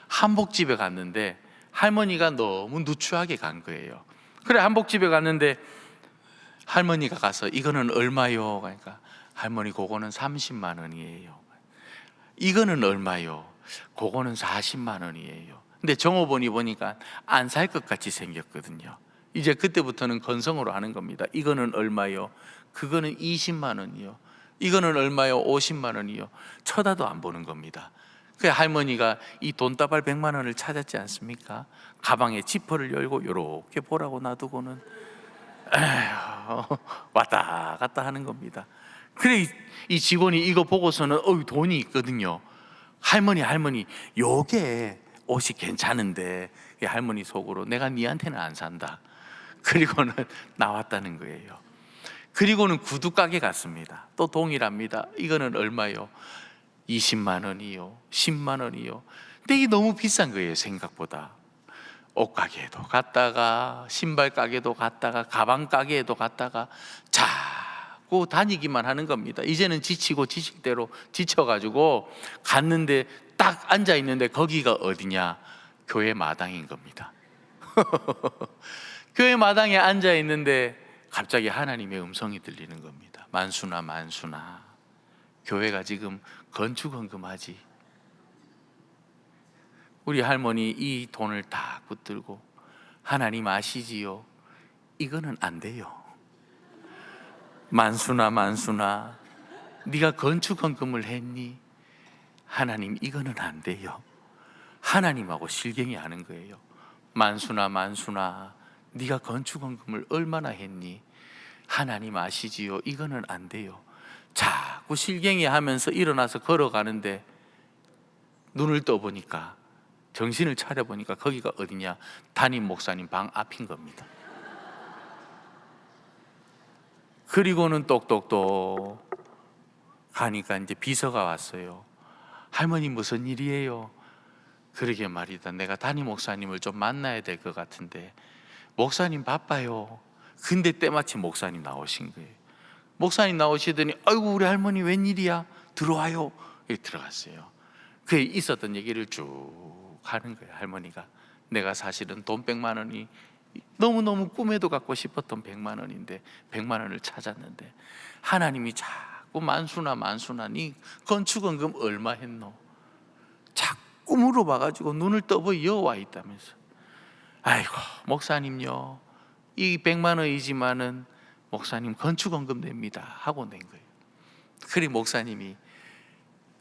S3: 한복집에 갔는데 할머니가 너무 누추하게 간 거예요. 그래, 한복집에 갔는데 할머니가 가서 이거는 얼마요? 그러니까 할머니 그거는 30만 원이에요. 이거는 얼마요? 그거는 40만 원이에요. 근데 종업원이 보니까 안 살 것 같이 생겼거든요. 이제 그때부터는 건성으로 하는 겁니다. 이거는 얼마요? 그거는 20만 원이요. 이거는 얼마요? 50만 원이요. 쳐다도 안 보는 겁니다. 그 할머니가 이 돈다발 100만 원을 찾았지 않습니까? 가방에 지퍼를 열고 이렇게 보라고 놔두고는 왔다 갔다 하는 겁니다. 그래, 이 직원이 이거 보고서는 돈이 있거든요. 할머니 요게 옷이 괜찮은데, 이 할머니 속으로 내가 니한테는 안 산다. 그리고는 나왔다는 거예요. 그리고는 구두 가게 갔습니다. 또 동일합니다. 이거는 얼마요? 20만 원이요, 10만 원이요. 근데 이게 너무 비싼 거예요, 생각보다. 옷 가게에도 갔다가, 신발 가게도 갔다가, 가방 가게에도 갔다가 자꾸 다니기만 하는 겁니다. 이제는 지치고 지식대로 지쳐가지고 갔는데 딱 앉아 있는데 거기가 어디냐? 교회 마당인 겁니다. 교회 마당에 앉아 있는데 갑자기 하나님의 음성이 들리는 겁니다. 만수나 교회가 지금 건축헌금하지. 우리 할머니 이 돈을 다 붙들고 하나님 아시지요? 이거는 안 돼요. 만수나 네가 건축헌금을 했니? 하나님 이거는 안 돼요. 하나님하고 실갱이 하는 거예요. 만수나 네가 건축헌금을 얼마나 했니? 하나님 아시지요? 이거는 안 돼요. 자꾸 실갱이 하면서 일어나서 걸어가는데 눈을 떠보니까, 정신을 차려보니까 거기가 어디냐? 담임 목사님 방 앞인 겁니다. 그리고는 똑똑똑 가니까 이제 비서가 왔어요. 할머니 무슨 일이에요? 그러게 말이다, 내가 담임 목사님을 좀 만나야 될 것 같은데 목사님 바빠요. 근데 때마침 목사님 나오신 거예요. 목사님 나오시더니 아이고 우리 할머니 웬일이야? 들어와요. 이렇게 들어갔어요. 그 있었던 얘기를 쭉 하는 거예요. 할머니가 내가 사실은 돈 100만 원이 너무너무 꿈에도 갖고 싶었던 100만 원인데 100만 원을 찾았는데 하나님이 자꾸 만수나 네 건축헌금 얼마 했노? 자꾸 물어봐가지고 눈을 떠보여 여와 있다면서. 아이고 목사님요, 이 100만 원이지만은 목사님 건축헌금 냅니다 하고 낸 거예요. 그리 목사님이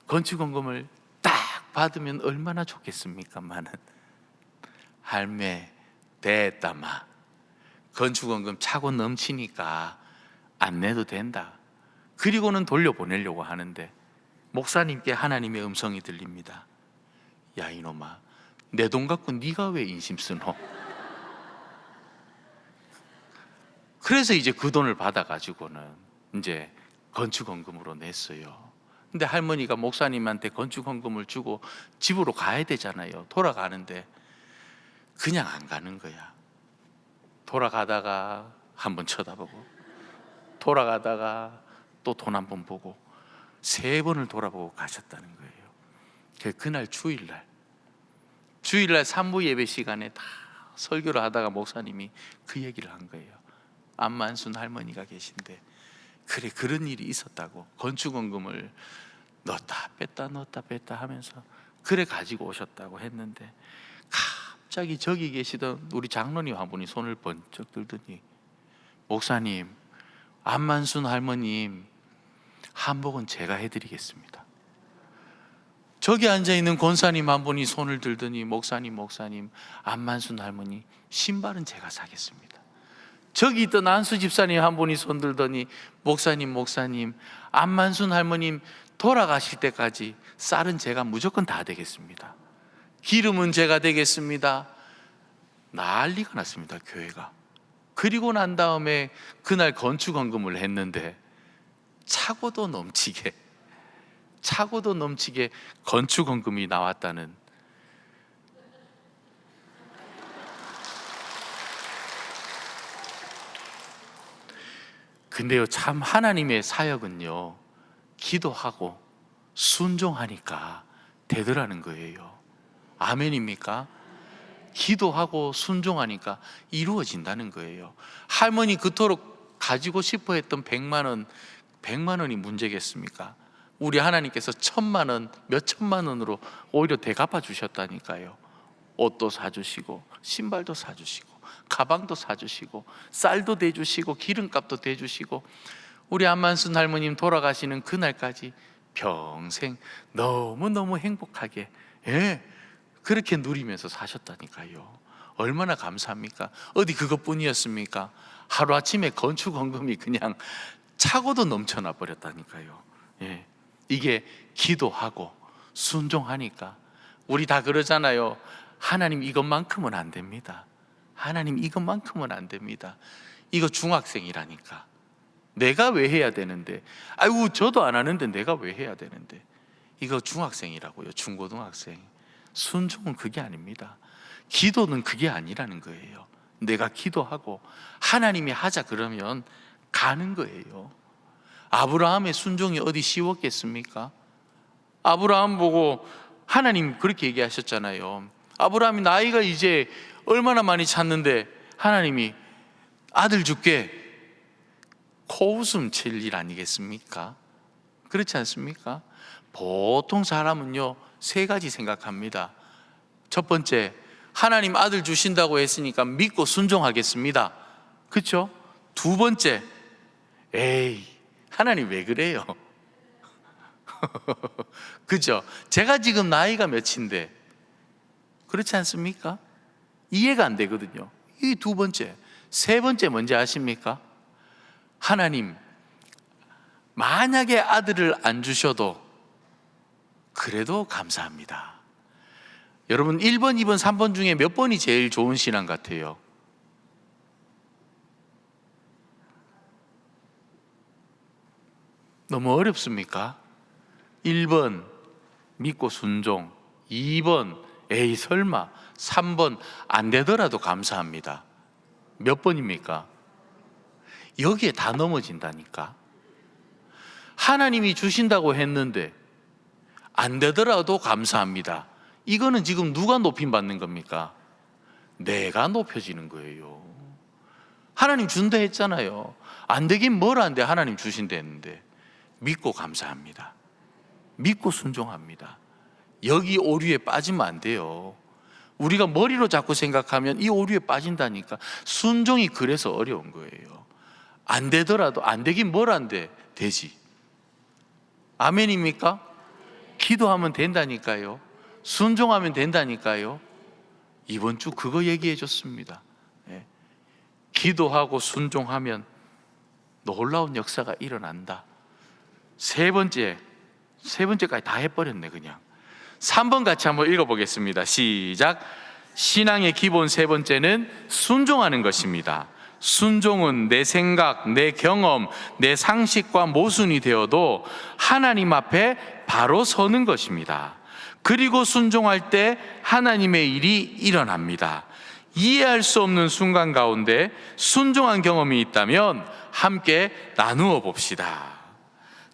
S3: 건축헌금을 딱 받으면 얼마나 좋겠습니까마는, 할매 됐다마 건축헌금 차고 넘치니까 안 내도 된다. 그리고는 돌려보내려고 하는데 목사님께 하나님의 음성이 들립니다. 야 이놈아, 내 돈 갖고 네가 왜 인심 쓰노? 그래서 이제 그 돈을 받아가지고는 이제 건축헌금으로 냈어요. 근데 할머니가 목사님한테 건축헌금을 주고 집으로 가야 되잖아요. 돌아가는데 그냥 안 가는 거야. 돌아가다가 한번 쳐다보고, 돌아가다가 또 돈 한 번 보고, 3번을 돌아보고 가셨다는 거예요. 그날 주일날 산부 예배 시간에 다 설교를 하다가 목사님이 그 얘기를 한 거예요. 안만순 할머니가 계신데 그래 그런 일이 있었다고, 건축헌금을 넣었다 뺐다 하면서 그래 가지고 오셨다고 했는데, 갑자기 저기 계시던 우리 장로님 한 분이 손을 번쩍 들더니 목사님, 안만순 할머님 한복은 제가 해드리겠습니다. 저기 앉아있는 권사님 한 분이 손을 들더니 목사님 안만순 할머니 신발은 제가 사겠습니다. 저기 있던 안수 집사님 한 분이 손 들더니 목사님 안만순 할머님 돌아가실 때까지 쌀은 제가 무조건 다 되겠습니다. 기름은 제가 되겠습니다. 난리가 났습니다, 교회가. 그리고 난 다음에 그날 건축헌금을 했는데 차고도 넘치게 건축헌금이 나왔다는. 근데요, 참 하나님의 사역은요, 기도하고 순종하니까 되더라는 거예요. 아멘입니까? 기도하고 순종하니까 이루어진다는 거예요. 할머니 그토록 가지고 싶어 했던 100만 원이 문제겠습니까? 우리 하나님께서 1000만 원, 몇 천만 원으로 오히려 대갚아 주셨다니까요. 옷도 사주시고 신발도 사주시고 가방도 사주시고 쌀도 대주시고 기름값도 대주시고, 우리 안만순 할머님 돌아가시는 그날까지 평생 너무너무 행복하게 그렇게 누리면서 사셨다니까요. 얼마나 감사합니까? 어디 그것뿐이었습니까? 하루아침에 건축헌금이 그냥 차고도 넘쳐나 버렸다니까요. 이게 기도하고 순종하니까. 우리 다 그러잖아요. 하나님 이것만큼은 안 됩니다. 하나님 이것만큼은 안 됩니다. 이거 중학생이라니까. 내가 왜 해야 되는데, 아이고 저도 안 하는데 내가 왜 해야 되는데. 이거 중학생이라고요. 중고등학생. 순종은 그게 아닙니다. 기도는 그게 아니라는 거예요. 내가 기도하고 하나님이 하자 그러면 가는 거예요. 아브라함의 순종이 어디 쉬웠겠습니까? 아브라함 보고 하나님 그렇게 얘기하셨잖아요. 아브라함이 나이가 이제 얼마나 많이 찼는데 하나님이 아들 줄게, 코웃음 칠 일 아니겠습니까? 그렇지 않습니까? 보통 사람은요, 세 가지 생각합니다. 첫 번째, 하나님 아들 주신다고 했으니까 믿고 순종하겠습니다. 그렇죠? 두 번째, 에이, 하나님 왜 그래요? 그죠? 제가 지금 나이가 몇인데 그렇지 않습니까? 이해가 안 되거든요. 이 두 번째. 세 번째 뭔지 아십니까? 하나님, 만약에 아들을 안 주셔도 그래도 감사합니다. 여러분 1번, 2번, 3번 중에 몇 번이 제일 좋은 신앙 같아요? 너무 어렵습니까? 1번 믿고 순종, 2번 에이 설마, 3번 안 되더라도 감사합니다. 몇 번입니까? 여기에 다 넘어진다니까. 하나님이 주신다고 했는데 안 되더라도 감사합니다. 이거는 지금 누가 높임받는 겁니까? 내가 높여지는 거예요. 하나님 준다 했잖아요. 안 되긴 뭘 안 돼. 하나님 주신다 했는데 믿고 감사합니다. 믿고 순종합니다. 여기 오류에 빠지면 안 돼요. 우리가 머리로 자꾸 생각하면 이 오류에 빠진다니까. 순종이 그래서 어려운 거예요. 안 되더라도 안 되긴 뭘 안 돼. 되지. 아멘입니까? 기도하면 된다니까요. 순종하면 된다니까요. 이번 주 그거 얘기해 줬습니다. 예. 기도하고 순종하면 놀라운 역사가 일어난다. 세 번째까지 다 해버렸네 그냥. 3번 같이 한번 읽어보겠습니다. 시작. 신앙의 기본 세 번째는 순종하는 것입니다. 순종은 내 생각, 내 경험, 내 상식과 모순이 되어도 하나님 앞에 바로 서는 것입니다. 그리고 순종할 때 하나님의 일이 일어납니다. 이해할 수 없는 순간 가운데 순종한 경험이 있다면 함께 나누어 봅시다.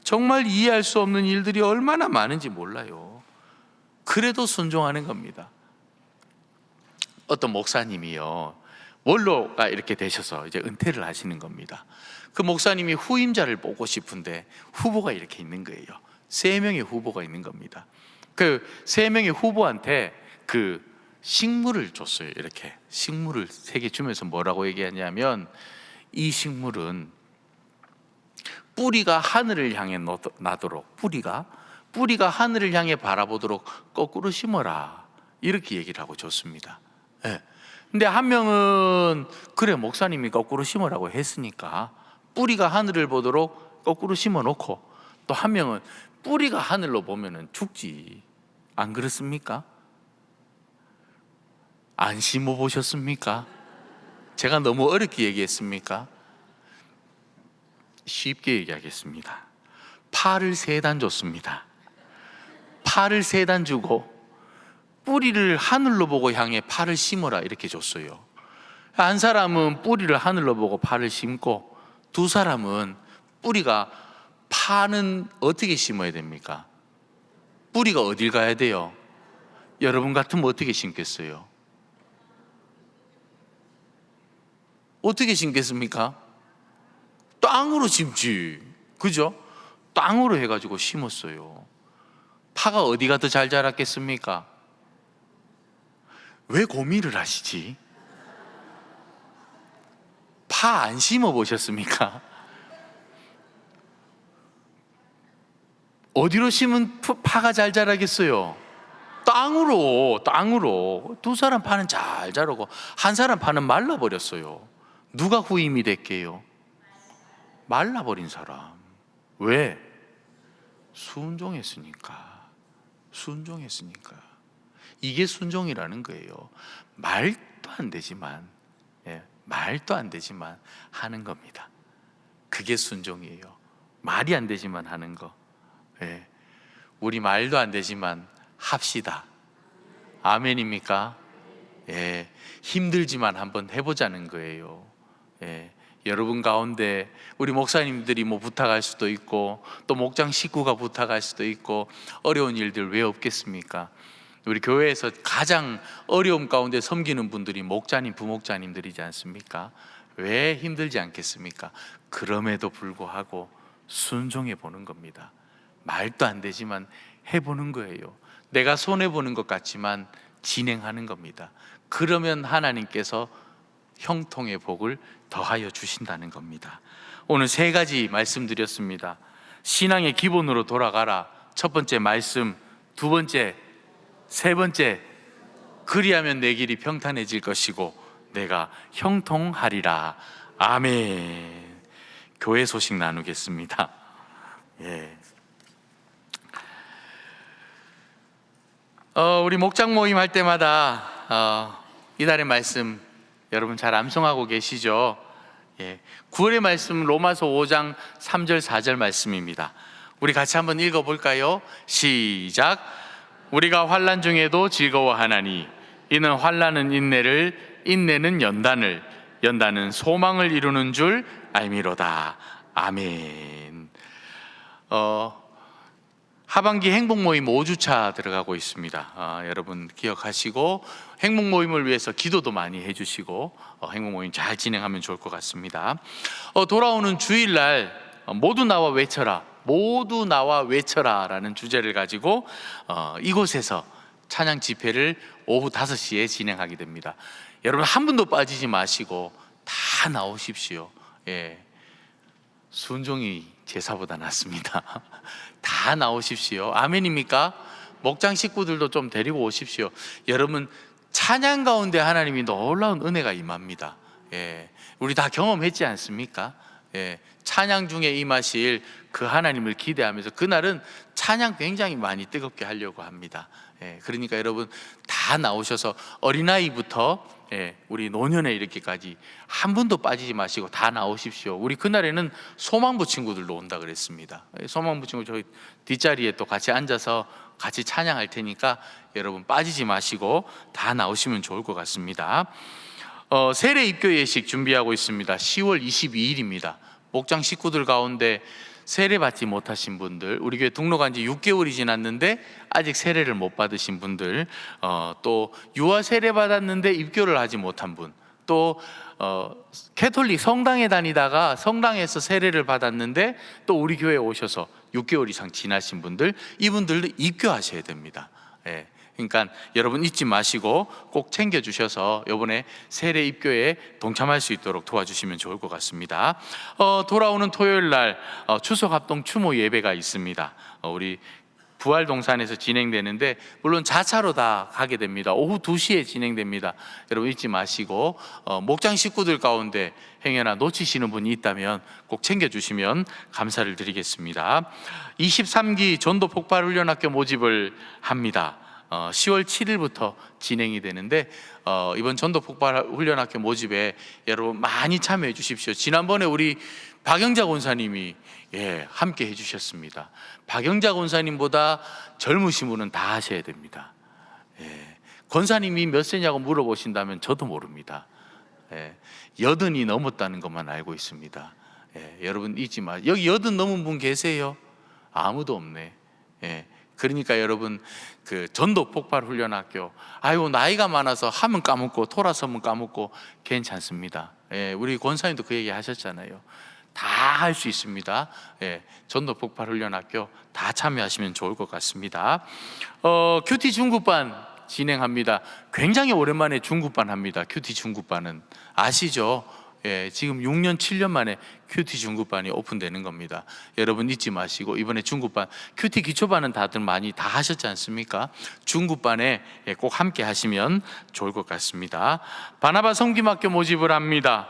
S3: 정말 이해할 수 없는 일들이 얼마나 많은지 몰라요. 그래도 순종하는 겁니다. 어떤 목사님이요, 원로가 이렇게 되셔서 이제 은퇴를 하시는 겁니다. 그 목사님이 후임자를 뽑고 싶은데 후보가 이렇게 있는 거예요. 3명의 후보가 있는 겁니다. 그 3명의 후보한테 그 식물을 줬어요. 이렇게 식물을 3개 주면서 뭐라고 얘기하냐면, 이 식물은 뿌리가 하늘을 향해 나도록, 뿌리가 하늘을 향해 바라보도록 거꾸로 심어라, 이렇게 얘기를 하고 줬습니다. 네. 근데 한 명은 그래 목사님이 거꾸로 심으라고 했으니까 뿌리가 하늘을 보도록 거꾸로 심어 놓고, 또 한 명은 뿌리가 하늘로 보면은 죽지, 안 그렇습니까? 안 심어 보셨습니까? 제가 너무 어렵게 얘기했습니까? 쉽게 얘기하겠습니다. 파를 3단 줬습니다. 파를 3단 주고 뿌리를 하늘로 보고 향해 파를 심어라, 이렇게 줬어요. 한 사람은 뿌리를 하늘로 보고 파를 심고, 두 사람은 파는 어떻게 심어야 됩니까? 뿌리가 어딜 가야 돼요? 여러분 같으면 어떻게 심겠어요? 어떻게 심겠습니까? 땅으로 심지, 그죠? 땅으로 해가지고 심었어요. 파가 어디가 더 잘 자랐겠습니까? 왜 고민을 하시지? 파 안 심어 보셨습니까? 어디로 심은 파가 잘 자라겠어요? 땅으로. 두 사람 파는 잘 자라고 한 사람 파는 말라버렸어요. 누가 후임이 됐게요? 말라버린 사람. 왜? 순종했으니까. 이게 순종이라는 거예요. 말도 안 되지만 하는 겁니다. 그게 순종이에요. 말이 안 되지만 하는 거. 우리 말도 안 되지만 합시다. 아멘입니까? 힘들지만 한번 해보자는 거예요. 여러분 가운데 우리 목사님들이 부탁할 수도 있고, 또 목장 식구가 부탁할 수도 있고, 어려운 일들 왜 없겠습니까? 우리 교회에서 가장 어려움 가운데 섬기는 분들이 목자님, 부목자님들이지 않습니까? 왜 힘들지 않겠습니까? 그럼에도 불구하고 순종해 보는 겁니다. 말도 안 되지만 해보는 거예요. 내가 손해보는 것 같지만 진행하는 겁니다. 그러면 하나님께서 형통의 복을 더하여 주신다는 겁니다. 오늘 3가지 말씀드렸습니다. 신앙의 기본으로 돌아가라. 첫 번째 말씀, 두 번째, 세 번째, 그리하면 내 길이 평탄해질 것이고 내가 형통하리라. 아멘. 교회 소식 나누겠습니다. 우리 목장 모임 할 때마다 이달의 말씀 여러분 잘 암송하고 계시죠? 9월의 말씀 로마서 5장 3절 4절 말씀입니다. 우리 같이 한번 읽어볼까요? 시작. 우리가 환난 중에도 즐거워하나니 이는 환난은 인내를, 인내는 연단을, 연단은 소망을 이루는 줄 알미로다. 아멘. 하반기 행복모임 5주차 들어가고 있습니다. 여러분 기억하시고 행복모임을 위해서 기도도 많이 해주시고 행복모임 잘 진행하면 좋을 것 같습니다. 돌아오는 주일날 모두 나와 외쳐라, 모두 나와 외쳐라 라는 주제를 가지고 이곳에서 찬양 집회를 오후 5시에 진행하게 됩니다. 여러분 한 분도 빠지지 마시고 다 나오십시오. 순종이 제사보다 낫습니다. 다 나오십시오. 아멘입니까? 목장 식구들도 좀 데리고 오십시오. 여러분 찬양 가운데 하나님이 놀라운 은혜가 임합니다. 우리 다 경험했지 않습니까? 찬양 중에 임하실 그 하나님을 기대하면서 그날은 찬양 굉장히 많이 뜨겁게 하려고 합니다. 그러니까 여러분 다 나오셔서 어린아이부터 우리 노년에 이렇게까지 한 분도 빠지지 마시고 다 나오십시오. 우리 그날에는 소망부 친구들도 온다 그랬습니다. 소망부 친구 저희 뒷자리에 또 같이 앉아서 같이 찬양할 테니까 여러분 빠지지 마시고 다 나오시면 좋을 것 같습니다. 세례 입교 예식 준비하고 있습니다. 10월 22일입니다. 목장 식구들 가운데 세례 받지 못하신 분들, 우리 교회 등록한 지 6개월이 지났는데 아직 세례를 못 받으신 분들, 또 유아 세례 받았는데 입교를 하지 못한 분, 또 캐톨릭 성당에 다니다가 성당에서 세례를 받았는데 또 우리 교회에 오셔서 6개월 이상 지나신 분들, 이분들도 입교하셔야 됩니다. 그러니까 여러분 잊지 마시고 꼭 챙겨주셔서 이번에 세례 입교에 동참할 수 있도록 도와주시면 좋을 것 같습니다. 돌아오는 토요일 날 추석 합동 추모 예배가 있습니다. 우리 부활동산에서 진행되는데 물론 자차로 다 가게 됩니다. 오후 2시에 진행됩니다. 여러분 잊지 마시고 목장 식구들 가운데 행여나 놓치시는 분이 있다면 꼭 챙겨주시면 감사를 드리겠습니다. 23기 전도 폭발 훈련학교 모집을 합니다. 10월 7일부터 진행이 되는데 이번 전도 폭발 훈련학교 모집에 여러분 많이 참여해 주십시오. 지난번에 우리 박영자 권사님이 함께 해주셨습니다. 박영자 권사님보다 젊으신 분은 다 하셔야 됩니다. 권사님이 몇 세냐고 물어보신다면 저도 모릅니다. 80이 넘었다는 것만 알고 있습니다. 여러분 잊지 마. 여기 80 넘은 분 계세요? 아무도 없네. 그러니까 여러분 그 전도 폭발 훈련학교, 아이고 나이가 많아서 하면 까먹고 돌아서면 까먹고 괜찮습니다. 우리 권사님도 그 얘기 하셨잖아요. 다 할 수 있습니다. 전도 폭발 훈련학교 다 참여하시면 좋을 것 같습니다. 큐티 중급반 진행합니다. 굉장히 오랜만에 중급반 합니다. 큐티 중급반은 아시죠? 지금 6년 7년 만에 큐티 중급반이 오픈되는 겁니다. 여러분 잊지 마시고 이번에 중급반, 큐티 기초반은 다들 많이 다 하셨지 않습니까? 중급반에 꼭 함께 하시면 좋을 것 같습니다. 바나바 섬김학교 모집을 합니다.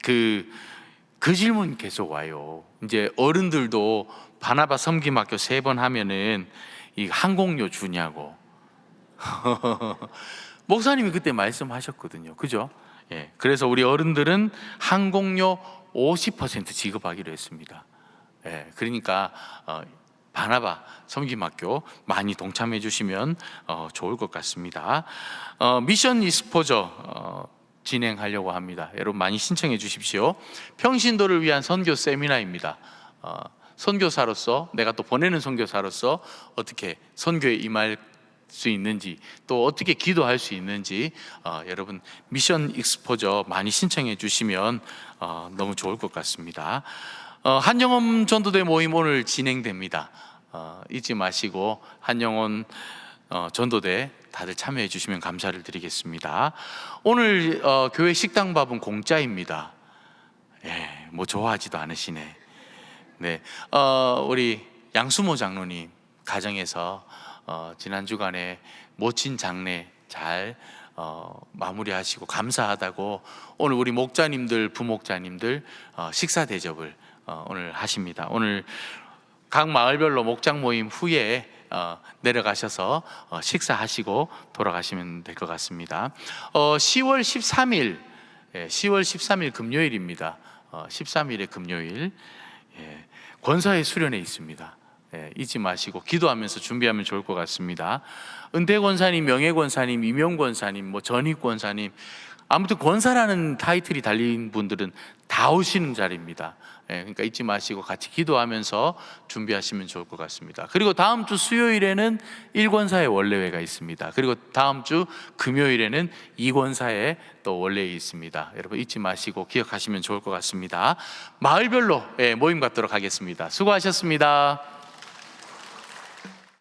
S3: 그 질문 계속 와요. 이제 어른들도 바나바 섬김학교 3번 하면은 이 항공료 주냐고. 목사님이 그때 말씀하셨거든요. 그죠? 그래서 우리 어른들은 항공료 50% 지급하기로 했습니다. 그러니까 바나바 섬김학교 많이 동참해 주시면 좋을 것 같습니다. 미션 이스포저 진행하려고 합니다. 여러분 많이 신청해 주십시오. 평신도를 위한 선교 세미나입니다. 선교사로서 내가 또 보내는 선교사로서 어떻게 선교에 임할 수 있는지, 또 어떻게 기도할 수 있는지 여러분 미션 익스포저 많이 신청해 주시면 너무 좋을 것 같습니다. 한영원 전도대 모임 오늘 진행됩니다. 잊지 마시고 한영원 전도대 다들 참여해 주시면 감사를 드리겠습니다. 오늘 교회 식당밥은 공짜입니다. 예, 뭐 좋아하지도 않으시네. 네, 우리 양수모 장로님 가정에서 지난 주간에 모친 장례 잘 마무리하시고 감사하다고 오늘 우리 목자님들, 부목자님들 식사 대접을 오늘 하십니다. 오늘 각 마을별로 목장 모임 후에 내려가셔서 식사하시고 돌아가시면 될 것 같습니다. 10월 13일, 10월 13일 금요일입니다. 13일의 금요일, 권사의 수련회 있습니다. 잊지 마시고 기도하면서 준비하면 좋을 것 같습니다. 은퇴 권사님, 명예 권사님, 임용 권사님, 뭐 전익 권사님, 아무튼 권사라는 타이틀이 달린 분들은 다 오시는 자리입니다. 그러니까 잊지 마시고 같이 기도하면서 준비하시면 좋을 것 같습니다. 그리고 다음 주 수요일에는 1권사의 원래회가 있습니다. 그리고 다음 주 금요일에는 2권사의 또 원래회 있습니다. 여러분 잊지 마시고 기억하시면 좋을 것 같습니다. 마을별로 모임 갖도록 하겠습니다. 수고하셨습니다.